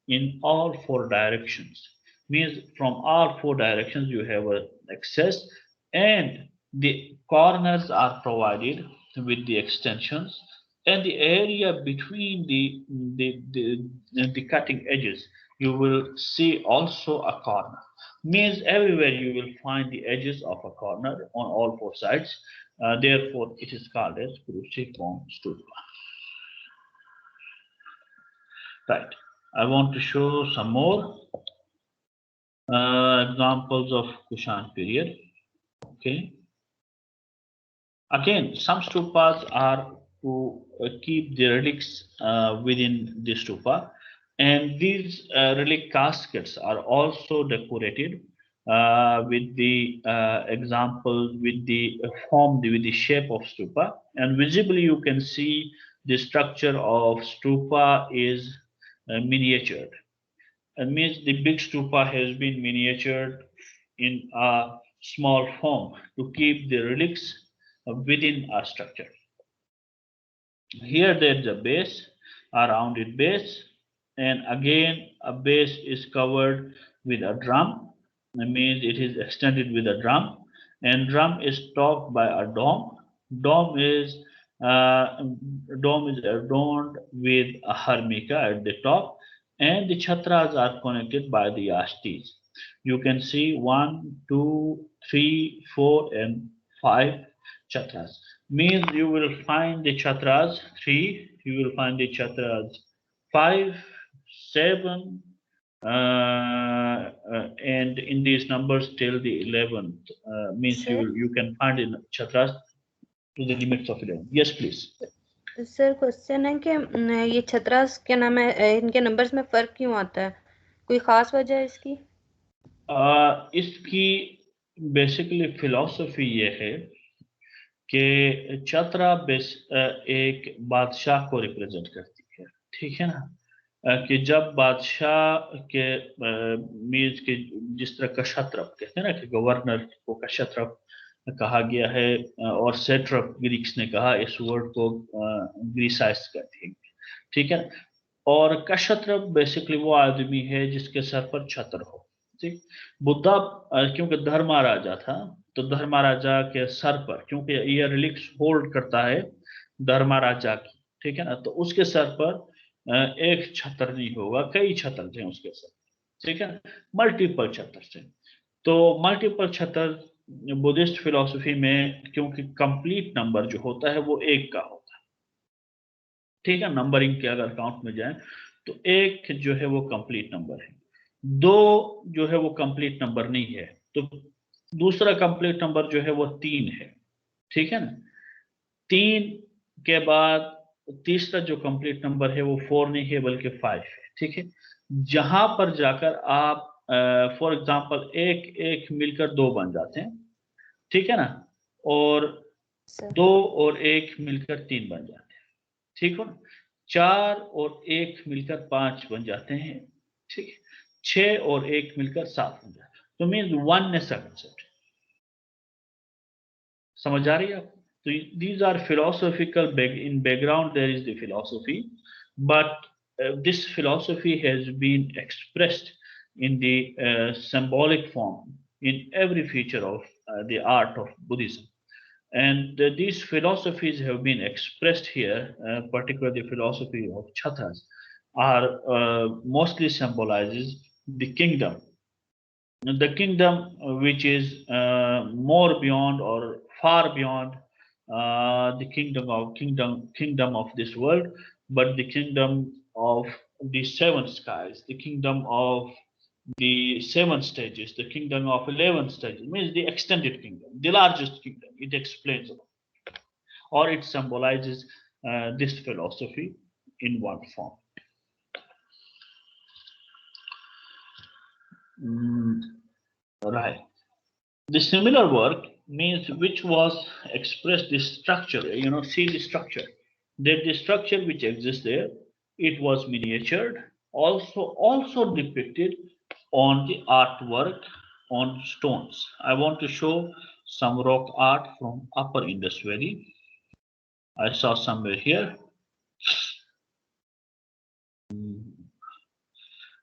in all four directions, means from all four directions you have access, and the corners are provided with the extensions, and the area between the cutting edges you will see also a corner, means everywhere you will find the edges of a corner on all four sides. Therefore it is called as cruciform stupa. Right, I want to show some more examples of Kushan period. Okay. Again, some stupas are to keep the relics within the stupa, and these relic caskets are also decorated with the example, with the form, with the shape of stupa, and visibly you can see the structure of stupa is miniatured. It means the big stupa has been miniatured in a small form to keep the relics within a structure. Here there is a base, a rounded base, and again a base is covered with a drum. That means it is extended with a drum, and drum is topped by a dome. Dome is uh, Dome is adorned with a harmika at the top, and the chatras are connected by the yashtis. You can see 1, 2, 3, 4, and 5 Chatras. Means you will find the chatras 3, you will find the chatras 5, 7, and in these numbers till the 11th. Means Sir? you can find in chatras to the limits of 11. Yes, please. Sir question है कि ये छतरास क्या नाम है, इनके numbers में फर्क क्यों आता है? कोई खास वजह है इसकी? इसकी बेसिकली फिलॉसफी ये है कि छतरा एक बादशाह को रिप्रेजेंट करती है, ठीक है ना, कि जब बादशाह के मीज के जिस तरह कशत्रप कहते हैं ना कि गवर्नर को कशत्रप कहा गया है, और सेट्रप ग्रीक्स ने कहा, इस वर्ड को ग्रीसाइज करती है, ठीक है। और कशत्रप बेसिकली वो आदमी है जिसके सर पर छत्र हो, ठीक। बुद्धा क्योंकि धर्मा राजा था, तो धर्मा राजा के सर पर, क्योंकि ये रिलिक्स होल्ड करता है धर्मा राजा की, ठीक है ना, तो उसके सर पर एक छत्र नहीं होगा, कई छत्र थे उसके सर, ठीक है, मल्टीपल छत्र थे। तो मल्टीपल छत्र बुद्धिस्ट फिलॉसफी में, क्योंकि कंप्लीट नंबर जो होता है वो एक का होता है, ठीक है, नंबरिंग के अगर काउंट में जाए तो एक जो है वो कंप्लीट नंबर है, दो जो है वो कंप्लीट नंबर नहीं है, तो दूसरा कंप्लीट नंबर जो है वो 3 है, ठीक है ना। 3 के बाद तीसरा जो कंप्लीट नंबर है वो 4 नहीं है बल्कि 5 है, ठीक है। जहां पर जाकर आप फॉर एग्जांपल एक मिलकर 2 बन जाते हैं, ठीक है ना, और सर 2 और 1 मिलकर 3 बन जाते हैं, ठीक हो ना, 4 और 1 मिलकर 5 बन जाते हैं, ठीक है, 6 और 1 मिलकर 7 बन जाते हैं, तो मीन्स वननेस का कंसेप्ट। समझ आ रही है आपको? तो these are philosophical in background there is the philosophy, but this philosophy has been expressed in the symbolic form in every feature of the art of Buddhism. And these philosophies have been expressed here, particularly the philosophy of Chathas, are mostly symbolizes the kingdom. The kingdom which is more beyond or far beyond the kingdom of this world, but the kingdom of the 7 skies, the kingdom of the 7 stages, the kingdom of 11 stages, means the extended kingdom, the largest kingdom. It explains or it symbolizes this philosophy in one form. Right. The similar work means which was expressed the structure, see the structure. That the structure which exists there, it was miniatured, also depicted on the artwork on stones. I want to show some rock art from Upper Indus Valley. I saw somewhere here.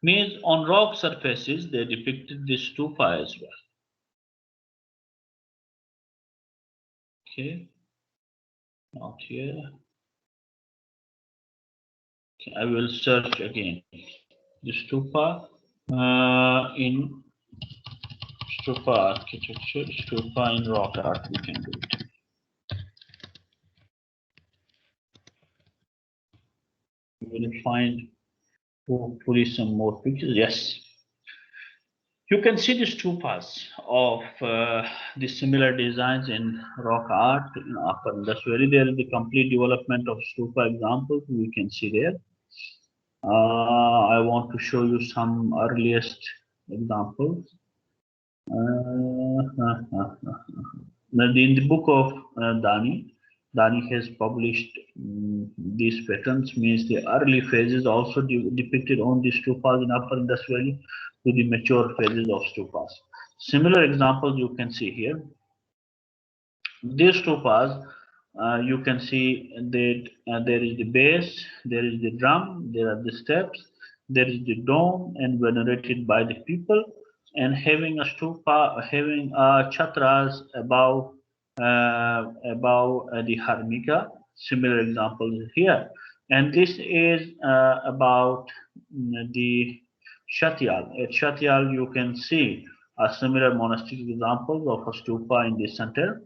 Means on rock surfaces, they depicted the stupa as well. Okay, not here. Okay, I will search again. The stupa in stupa architecture, stupa in rock art, we can do it. We will find hopefully some more pictures. Yes. You can see the stupas of the similar designs in rock art in Upper Indus Valley. There is the complete development of stupa examples we can see there. I want to show you some earliest examples. In the book of Dani has published these patterns, means the early phases also depicted on the stupas in Upper Indus Valley to the mature phases of stupas. Similar examples you can see here. These stupas, you can see that there is the base, there is the drum, there are the steps, there is the dome, and venerated by the people, and having a stupa, having chatras above the harmika. Similar examples here, and this is about the Shatyal. At Shatyal, you can see a similar monastic examples of a stupa in the center.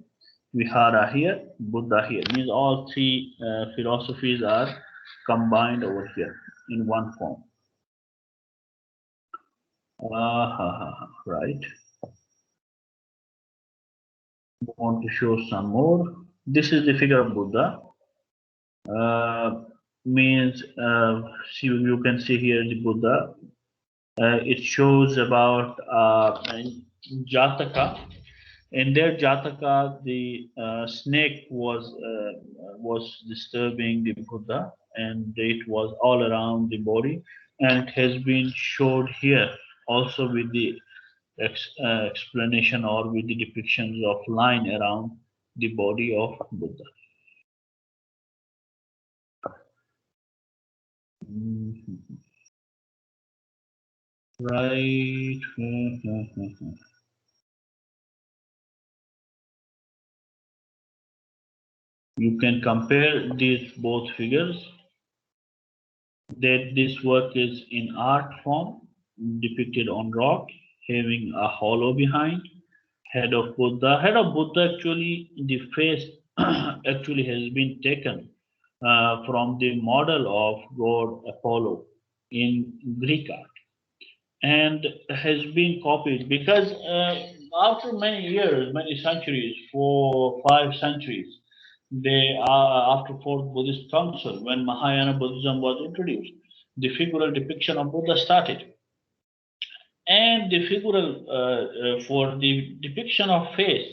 Vihara here, Buddha here. Means all three philosophies are combined over here in one form. Right. Want to show some more. This is the figure of Buddha. Means see, you can see here the Buddha. It shows about Jataka. In their Jataka, the snake was disturbing the Buddha, and it was all around the body, and it has been showed here also with the explanation or with the depictions of line around the body of Buddha. Right. You can compare these both figures. That this work is in art form, depicted on rock, having a hollow behind. Head of Buddha. Head of Buddha actually, the face actually has been taken from the model of god Apollo in Greek art, and has been copied because after many years, many centuries, 4-5 centuries, they are after fourth Buddhist council, when Mahayana Buddhism was introduced, the figural depiction of Buddha started, and the figural for the depiction of face,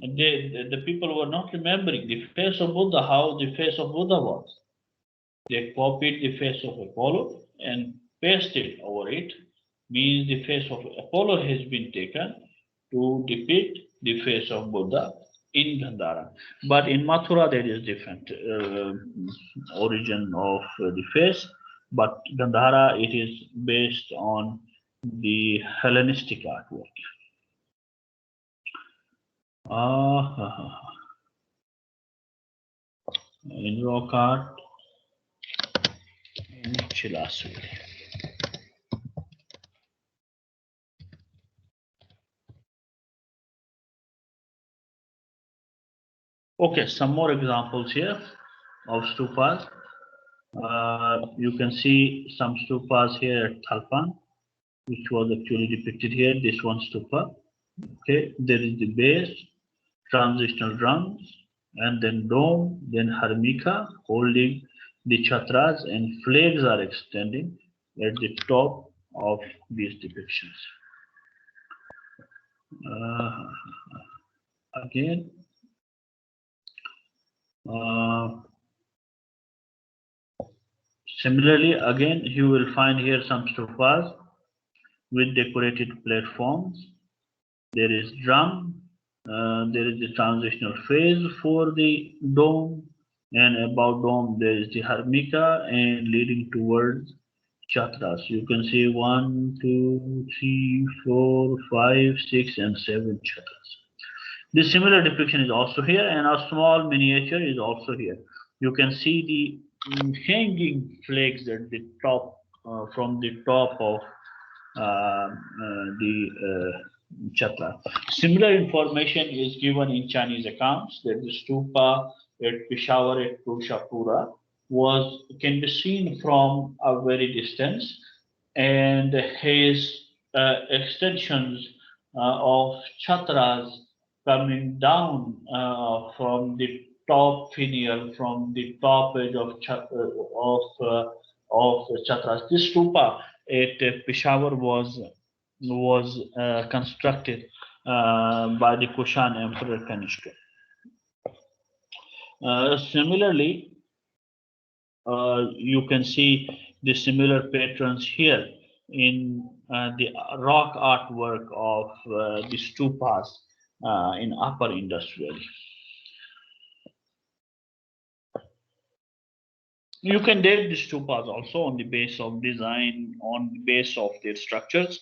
the people were not remembering the face of Buddha, how the face of Buddha was. They copied the face of Apollo and pasted over it, means the face of Apollo has been taken to depict the face of Buddha in Gandhara. But in Mathura there is different origin of the face, but Gandhara it is based on the Hellenistic artwork. In rock art, in Chilasuri. Okay, some more examples here of stupas. You can see some stupas here at Thalpan, which was actually depicted here. This one stupa. Okay, there is the base, transitional drums, and then dome, then harmika holding the chatras, and flags are extending at the top of these depictions. Again, similarly, again, you will find here some stupas with decorated platforms. There is drum, there is the transitional phase for the dome, and above dome there is the harmika and leading towards chatras. You can see 1, 2, 3, 4, 5, 6, and 7 chatras. This similar depiction is also here, and a small miniature is also here. You can see the hanging flags at the top, from the top of the chatra. Similar information is given in Chinese accounts that the stupa at Peshawar at Tulshapura can be seen from a very distance, and has extensions of chatras coming down from the top finial, from the top edge of chatras. This stupa at Peshawar was constructed by the Kushan Emperor Kanishka. Similarly, you can see the similar patterns here in the rock artwork of the stupas in Upper Indus Valley. You can date the stupas also on the base of design, on the base of their structures,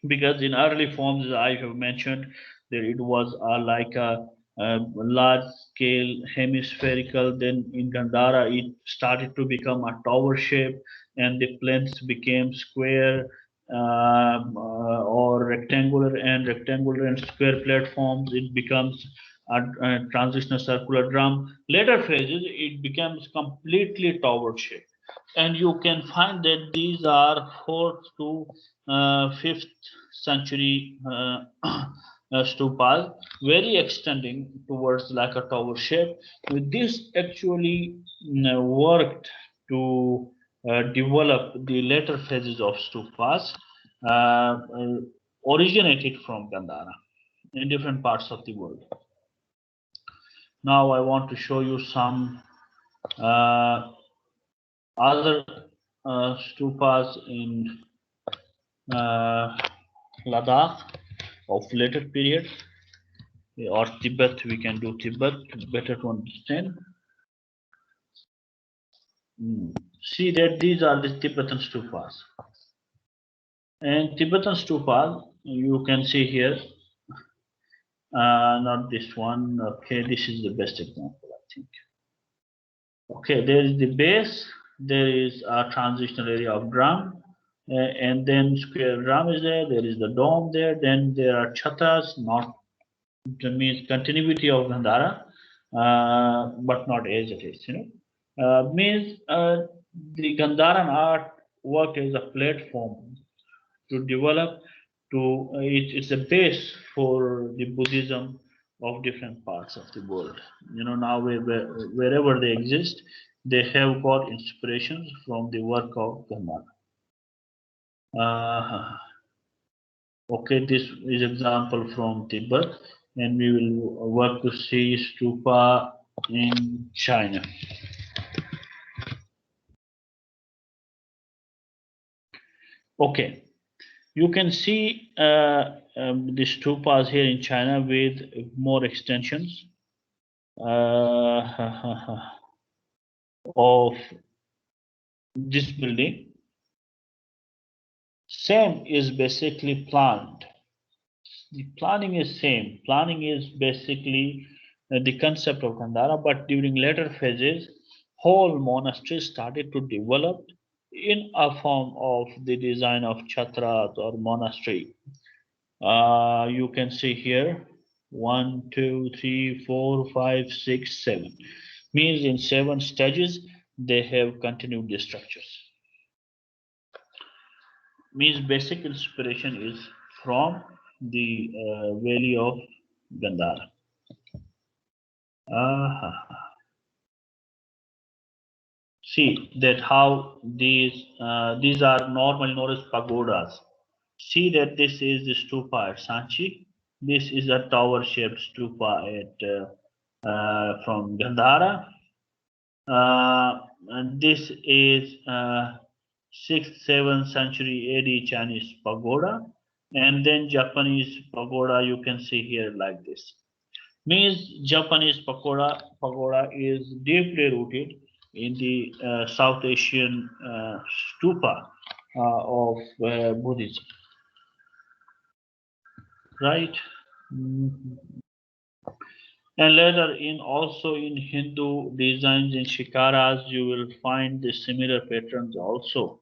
because in early forms, as I have mentioned, that it was like a large scale hemispherical. Then in Gandhara, it started to become a tower shape, and the plinths became square or rectangular, and rectangular and square platforms. It becomes a transitional circular drum. Later phases, it becomes completely tower shaped. And you can find that these are 4th to 5th century stupas, very extending towards like a tower shape. This actually worked to develop the later phases of stupas, originated from Gandhara in different parts of the world. Now I want to show you some other stupas in Ladakh of later period, or Tibet. We can do Tibet better to understand. See that these are the Tibetan stupas. And Tibetan stupas, you can see here, not this one. Okay, this is the best example, I think. Okay, there is the base, there is a transitional area of drum, and then square drum is there, there is the dome there, then there are chhatras, not means continuity of Gandhara, but not as it is, means the Gandharan art worked as a platform to develop to it's a base for the Buddhism of different parts of the world. Now wherever they exist, they have got inspirations from the work of Gandhara. Okay, this is example from Tibet, and we will work to see stupa in China. Okay, you can see the stupas here in China with more extensions of this building. Same is basically planned. The planning is same. Planning is basically the concept of Gandhara, but during later phases, whole monasteries started to develop in a form of the design of chatras or monastery. You can see here 1, 2, 3, 4, 5, 6, 7. Means in 7 stages they have continued the structures. Means basic inspiration is from the valley of Gandhara. See that how these are normally known as pagodas. See that this is the stupa at Sanchi. This is a tower-shaped stupa at from Gandhara. And this is 6th, 7th century AD Chinese pagoda, and then Japanese pagoda you can see here like this. Means Japanese pagoda is deeply rooted in the South Asian stupa of Buddhism, right? And later also in Hindu designs in shikaras, you will find the similar patterns also.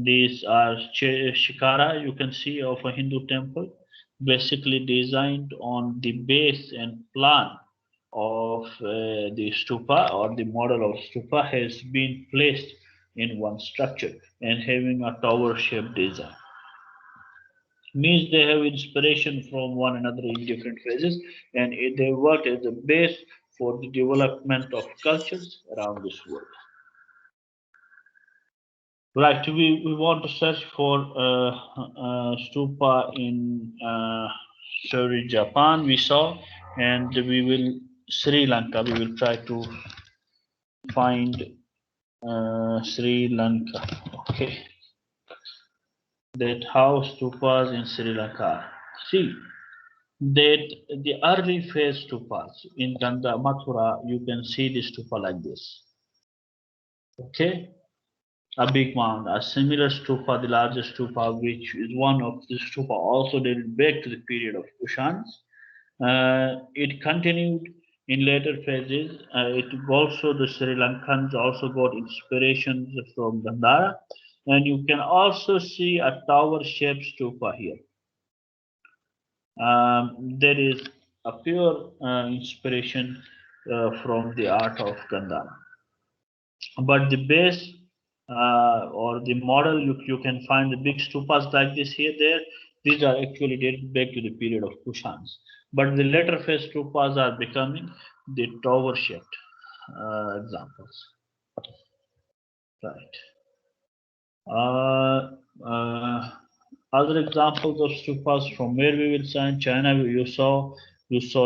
These are shikara you can see of a Hindu temple, basically designed on the base and plan of the stupa, or the model of stupa has been placed in one structure and having a tower shaped design. Means they have inspiration from one another in different phases, and they work as a base for the development of cultures around this world. Right, we want to search for stupa in Japan, we saw, and we will Sri Lanka. We will try to find Sri Lanka. Okay, that how stupas in Sri Lanka. See that the early phase stupas in Ganga Mathura, you can see the stupa like this. Okay. A big mound, a similar stupa, the largest stupa, which is one of the stupa also dated back to the period of Kushans. It continued in later phases. It also, the Sri Lankans also got inspirations from Gandhara, and you can also see a tower-shaped stupa here. There is a pure inspiration from the art of Gandhara. But the base or the model, you can find the big stupas like this here, there. These are actually dated back to the period of Kushans. But the later phase stupas are becoming the tower shaped examples. Right. Other examples of stupas from where we will find China, you saw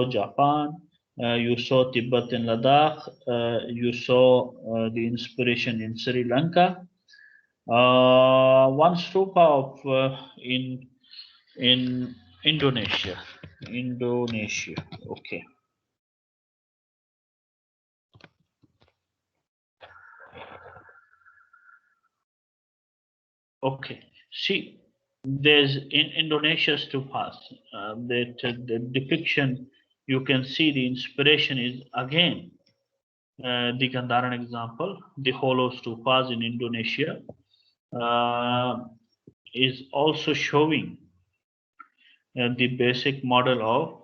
Japan, you saw Tibet and Ladakh, you saw the inspiration in Sri Lanka. One stupa of in Indonesia. Okay. Okay. See, there's in Indonesia stupas that the depiction, you can see the inspiration is again the Gandharan example, the hollow stupas in Indonesia is also showing the basic model of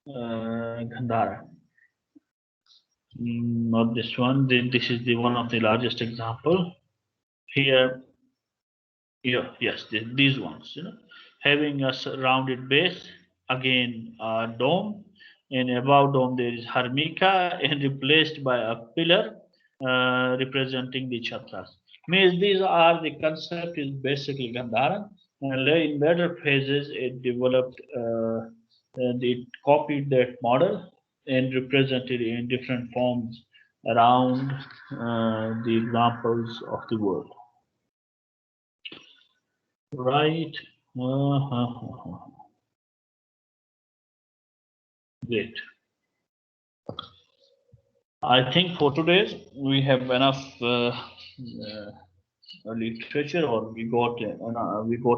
Gandhara. Not this one. This is the one of the largest example. Here, yes, these ones. Having a rounded base, again a dome, and above dome there is harmica, and replaced by a pillar representing the chatras. Means these are the concept is basically Gandhara. And in later phases, it developed and it copied that model and represented in different forms around the examples of the world. Right. Great. I think for today we have enough literature, or we got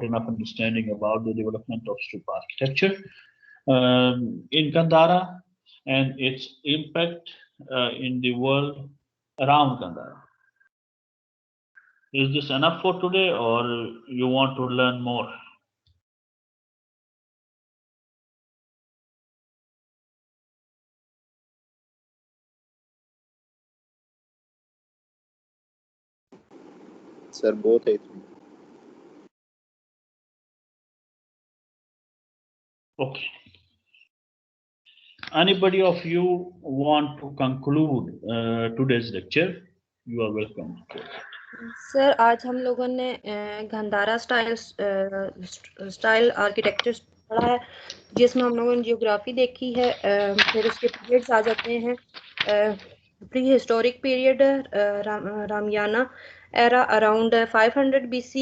enough understanding about the development of stupa architecture in Gandhara and its impact in the world around Gandhara. Is this enough for today, or you want to learn more? Sir, both I think. Okay. Anybody of you want to conclude today's lecture? You are welcome. Sir आज हम लोगों ने Gandhara style architecture पढ़ा है, जिसमें हम लोगों ने जियोग्राफी देखी है, फिर उसके पीरियड्स आ जाते हैं, prehistoric period, Ramayana era around 500 BC,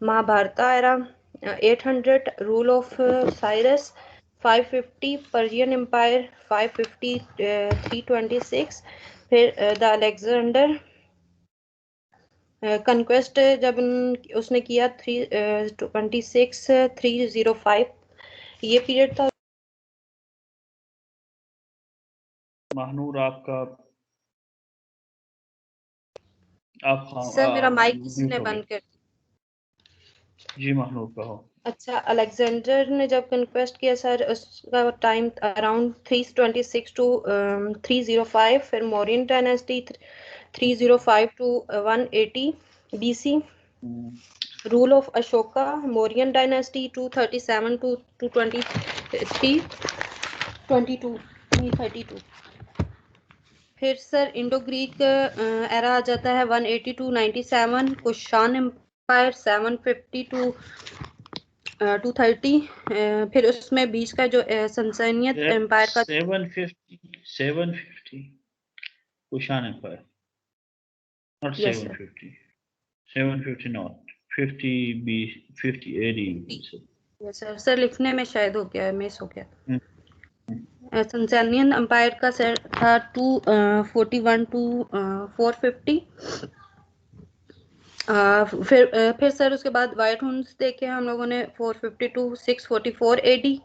Mahabharata era 800, rule of Cyrus 550, Persian empire 550 326, फिर द अलेक्जेंडर कंक्वेस्ट जब उसने किया 326 305, ये पीरियड था। महानूर आपका सर मेरा माइक किसी ने बंद कर जी। महानूर कहो। अच्छा, अलेक्जेंडर ने जब कंक्वेस्ट किया सर, उसका टाइम अराउंड 326 टू 305, फिर Mauryan dynasty 305 to 180 BC, rule of Ashoka Mauryan dynasty 237 to 232। फिर सर इंडो ग्रीक एरा आ जाता है 180 टू 97, कुशान एम्पायर 750 टू 230, फिर उसमें बीच का जो सनसानियत एम्पायर का 750 Kushan empire, not 750, 750 not 50 AD। Yes sir लिखने में शायद हो गया, मिस हो गया। सनसानियन एम्पायर का सर था 241 टू 450। फिर सर उसके बाद वाइट हुन्स देखे हम लोगों ने 450 टू 644 AD।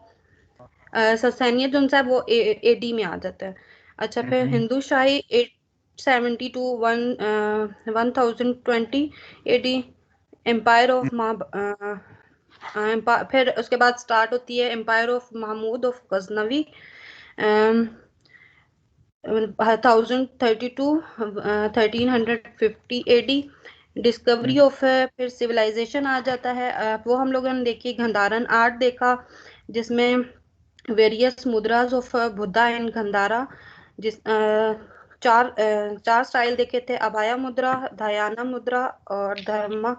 ससानियत जो है वो AD में आ जाता है। अच्छा, फिर Hindu Shahi 870 to 1020 AD, empire of फिर उसके बाद स्टार्ट होती है empire of Mahmud of Ghaznavi 1032 1350 AD discovery of फिर सिविलाइजेशन आ जाता है। वो हम लोगों ने देखी गंधारन आर्ट देखा जिसमें वेरियस मुद्राज ऑफ बुद्धा इन गंधारा जिस चार स्टाइल देखे थे अभाया मुद्रा ध्याना मुद्रा और धर्मा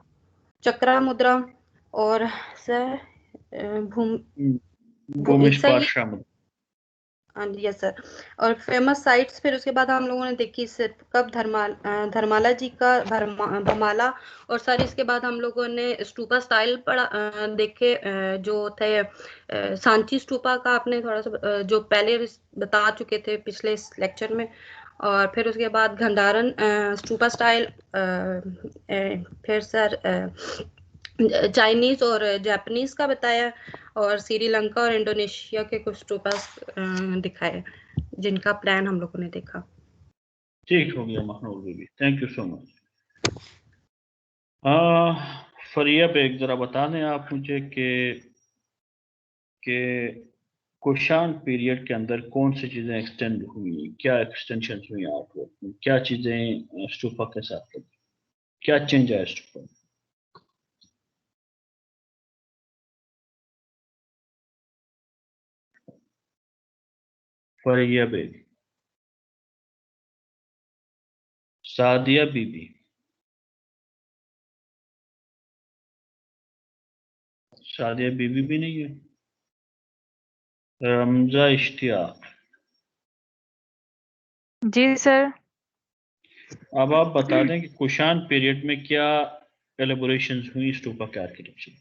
चक्रा मुद्रा और सर भूम भूमिश सही पाठशाह। Yes sir. और फेमस साइट्स फिर उसके बाद हम लोगों ने देखी सिर्फ कब धर्माला जी का भमाला और सर इसके बाद हम लोगों ने स्टूपा स्टाइल पढ़ा देखे जो थे सांची स्टूपा का आपने थोड़ा सा जो पहले बता चुके थे पिछले लेक्चर में। और फिर उसके बाद गंधारन स्टूपा स्टाइल फिर सर चाइनीज और जापानीज का बताया और श्रीलंका और इंडोनेशिया के कुछ स्टूपास दिखाए जिनका प्लान हम लोगों ने देखा। ठीक हो गया Mahnoor Bibi, thank you so much. Fariya Baig जरा बता दें आप मुझे कि कुशान पीरियड के अंदर कौन सी चीजें एक्सटेंड हुई, क्या एक्सटेंशन हुई आर्टवर्क में, क्या चीजें स्टूपा के साथ लगी, क्या चेंज आया स्टूपा में? फरिया बेग, सादिया बीबी, सादिया बीबी भी नहीं है। रमजा इश्तियाक, जी सर। अब आप बता दें कि कुशान पीरियड में क्या एलेबोरेशंस हुई स्टूपा के आर्किटेक्चर।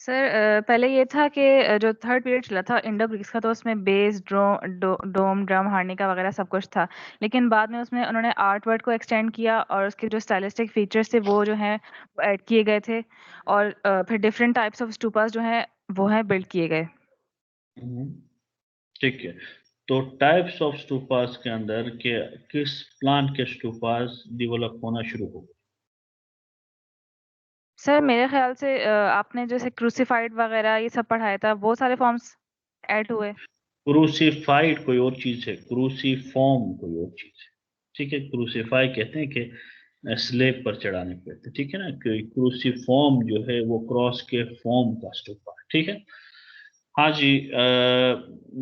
सर पहले ये था कि जो थर्ड पीरियड चला था इंडो ग्रीक्स का, तो उसमें बेस डोम ड्रम हार्निका वगैरह सब कुछ था। लेकिन बाद में उसमें उन्होंने आर्ट वर्क को एक्सटेंड किया और उसके जो स्टाइलिस्टिक फीचर्स थे वो जो हैं वो ऐड किए गए थे। और फिर डिफरेंट टाइप्स ऑफ स्टूपास जो हैं वो हैं बिल्ड किए गए। ठीक है, तो टाइप्स ऑफ स्टूपास के अंदर के किस प्लान के स्टूपास डेवलप होना शुरू हो गए? सर मेरे ख्याल से आपने जैसे क्रूसिफाइड वगैरह ये सब पढ़ाया था, वो सारे फॉर्म्स ऐड हुए। क्रूसीफाइड कोई और चीज है, क्रूसीफॉर्म कोई और चीज है। ठीक है, क्रूसीफाई कहते हैं कि स्लेब पर चढ़ाने को कहते हैं, ठीक है ना। क्रूसीफॉर्म जो है वो क्रॉस के फॉर्म का स्टूपा है, ठीक है। हाँ जी,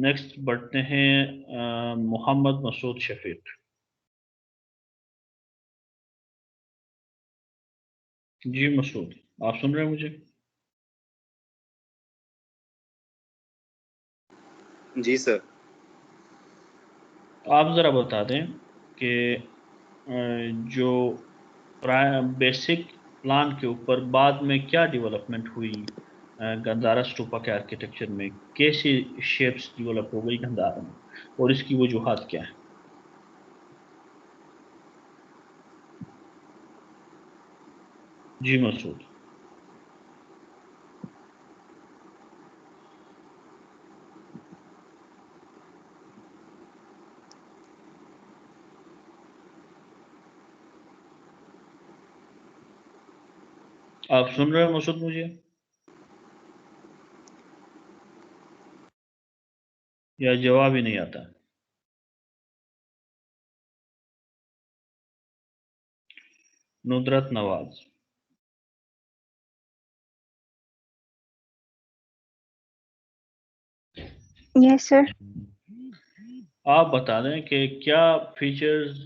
नेक्स्ट बढ़ते हैं मोहम्मद मसूद शफीक। जी मसूद, आप सुन रहे हैं मुझे? जी सर। आप ज़रा बता दें कि जो बेसिक प्लान के ऊपर बाद में क्या डेवलपमेंट हुई गंधारा स्टूपा के आर्किटेक्चर में, कैसी शेप्स डेवलप हो गई गंधारा में और इसकी वजूहात क्या है? जी मसूद। आप सुन रहे हो मसूद मुझे, या जवाब ही नहीं आता? नुदरत नवाज, यस सर। आप बता दें कि क्या फीचर्स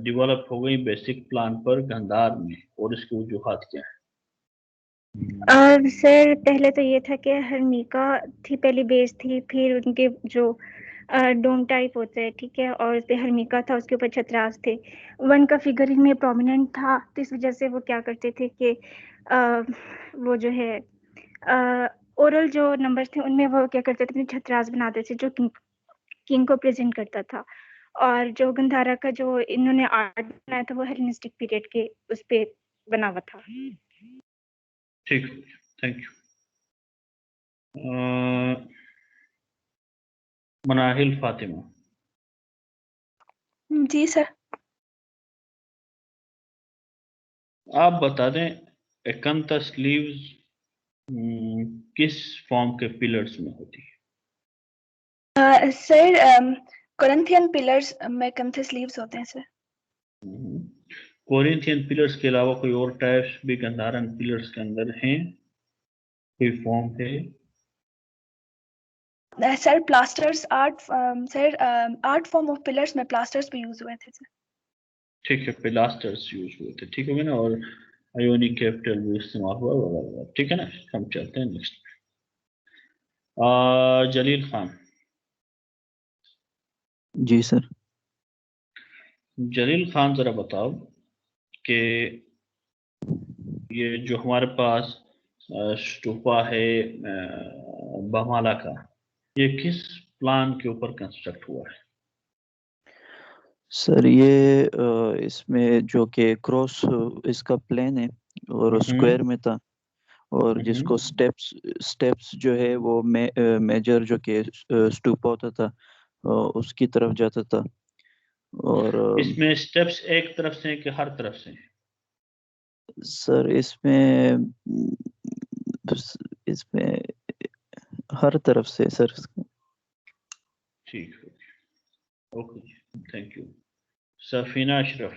डेवलप हो गई बेसिक प्लान पर गंधार में और इसकी वजूहात क्या है? सर पहले तो ये था कि हर्मिका थी, पहली बेस थी, फिर उनके जो डोम टाइप होते हैं, ठीक है, और उस पे हर्मिका था, उसके ऊपर छतरास थे। वन का फिगर इनमें प्रोमिनेंट था, तो इस वजह से वो क्या करते थे कि वो जो है ओरल जो नंबर्स थे उनमें वो क्या करते थे, अपने छतरास बनाते थे जो किंग को प्रेजेंट करता था। और जो गंधारा का जो इन्होंने आर्ट बनाया था वो हेलेनिस्टिक पीरियड के उस पे बना हुआ था। ठीक, थैंक यू। मनाहिल फातिमा, जी सर। आप बता दें एकंतस लीव्स किस फॉर्म के पिलर्स में होती है? सर कोरिंथियन पिलर्स में कंथस लीव्स होते हैं सर। कोरिंथियन पिलर्स के अलावा कोई और टाइप्स भी गंधारन पिलर्स के अंदर हैं, कोई फॉर्म है? Sir plasters art sir art form of pillars में प्लास्टर्स भी यूज हुए थे सर। ठीक है, पिलास्टर्स यूज हुए थे, ठीक है ना, और आयोनिक कैपिटल भी इस्तेमाल हुआ वगैरह, ठीक है ना। हम चलते हैं नेक्स्ट। जलील खान। जी सर। जलील खान जरा बताओ कि ये जो हमारे पास स्टूपा है बमाला का, ये किस प्लान के ऊपर कंस्ट्रक्ट हुआ है? सर ये इसमें जो कि क्रॉस इसका प्लेन है और स्क्वायर में था, और जिसको स्टेप्स स्टेप्स जो है वो मेजर जो कि स्टूपा होता था उसकी तरफ जाता था। और इसमें स्टेप्स एक तरफ से हैं कि हर तरफ से हैं? सर इसमें इसमें हर तरफ से सर। ठीक है, okay, thank you. Safina Ashraf.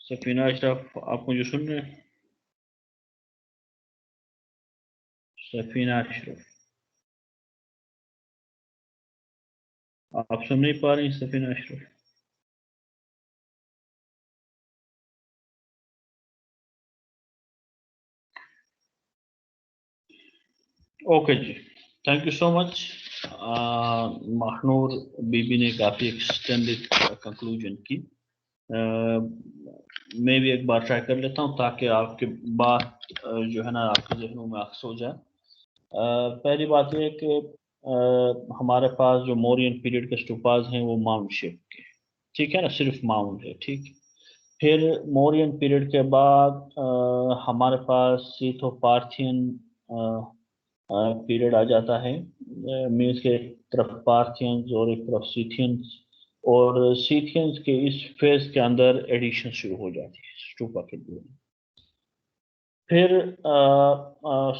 Safina Ashraf, आप मुझे सुन रहे हैं? सफीना अशरफ, आप सुन नहीं पा रही सफीना अशरफ? ओके जी, thank you so much. Mahnoor Bibi ने काफ़ी एक्सटेंडेड कंक्लूजन की। मैं भी एक बार ट्राई कर लेता हूँ ताकि आपके बात जो है ना आपके जहनों में अक्स हो जाए। पहली बात यह है कि हमारे पास जो मौर्यन पीरियड के स्टूपाज हैं वो माउंट शेप के, ठीक है ना, सिर्फ माउंट है, ठीक। फिर मौर्यन पीरियड के बाद हमारे पास सीथो पार्थियन पीरियड आ जाता है। मीन्स के एक तरफ पार्थियंस और एक तरफ सीथियंस, और सीथियंस के इस फेज के अंदर एडिशन शुरू हो जाती है स्टूपा के लिए। फिर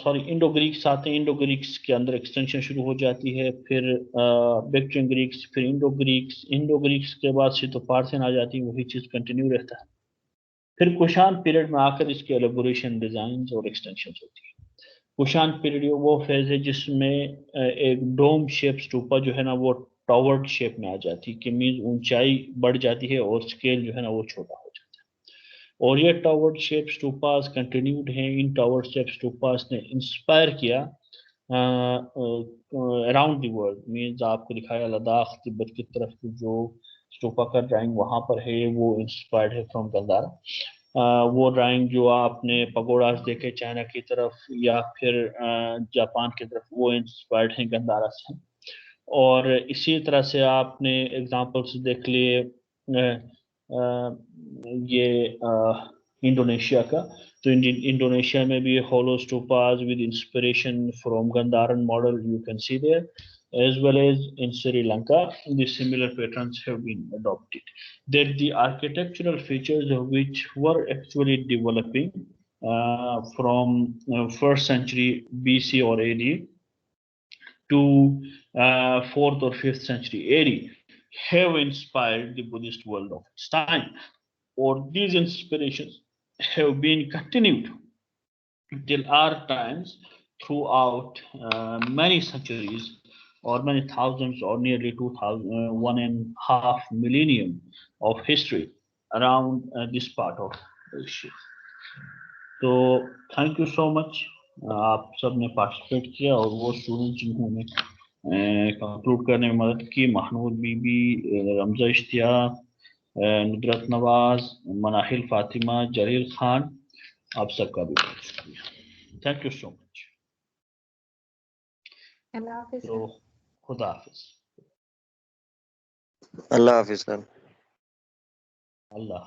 सॉरी इंडो ग्रीक्स आते हैं, इंडो ग्रीक्स के अंदर एक्सटेंशन शुरू हो जाती है। फिर बैक्ट्रियन ग्रीक्स, फिर इंडो ग्रीक्स के बाद से तो पार्थियन आ जाती है, वही चीज़ कंटिन्यू रहता है। फिर कुशान पीरियड में आकर इसकी एलेबोरेशन, डिजाइन और एक्सटेंशन होती है। कुशान पीरियड वो फेज है जिसमें एक डोम शेप स्टूपा जो है ना वो टावर्ड शेप में आ जाती है, कि मीन ऊंचाई बढ़ जाती है और स्केल जो है ना वो छोटा हो जाता है। और ये टावर्ड शेप स्टूपास कंटिन्यूड हैं। इन टावर्ड शेप स्टूपास ने इंस्पायर किया अराउंड द वर्ल्ड। मीन्स आपको दिखाया लद्दाख तिब्बत की तरफ की जो स्टूपा का ड्राइंग वहाँ पर है वो इंस्पायर्ड है फ्रॉम गंधारा। वो ड्राइंग जो आपने पगोड़ास देखे चाइना की तरफ या फिर जापान की तरफ, वो इंस्पायर्ड है गंधारा से। और इसी तरह से आपने एग्जांपल्स देख लिए ये इंडोनेशिया का, तो इंडोनेशिया में भी hollow stupas with inspiration from Gandharan model you can see there, as well as in Sri Lanka, the similar patterns have been adopted. That the architectural features of which were actually developing from 1st century BC or AD to 4th or 5th century AD have inspired the Buddhist world of its time, or these inspirations have been continued till our times throughout many centuries or many thousands or nearly 2000, 1.5 millennium of history around this part of Asia. तो thank you so much, आप सब ने participate किया, और वो student जिन्होंने conclude करने में मदद की, महनूर बीबी, रमजा इश्तिया, नुदरत नवाज, मनाहिल फातिमा, जलील खान, आप सबका भी बहुत शुक्रिया। Thank you so much. अल्लाह हाफिज़ तो सर। खुदा हाफिज। अल्लाह हाफिज सर। अल्लाह।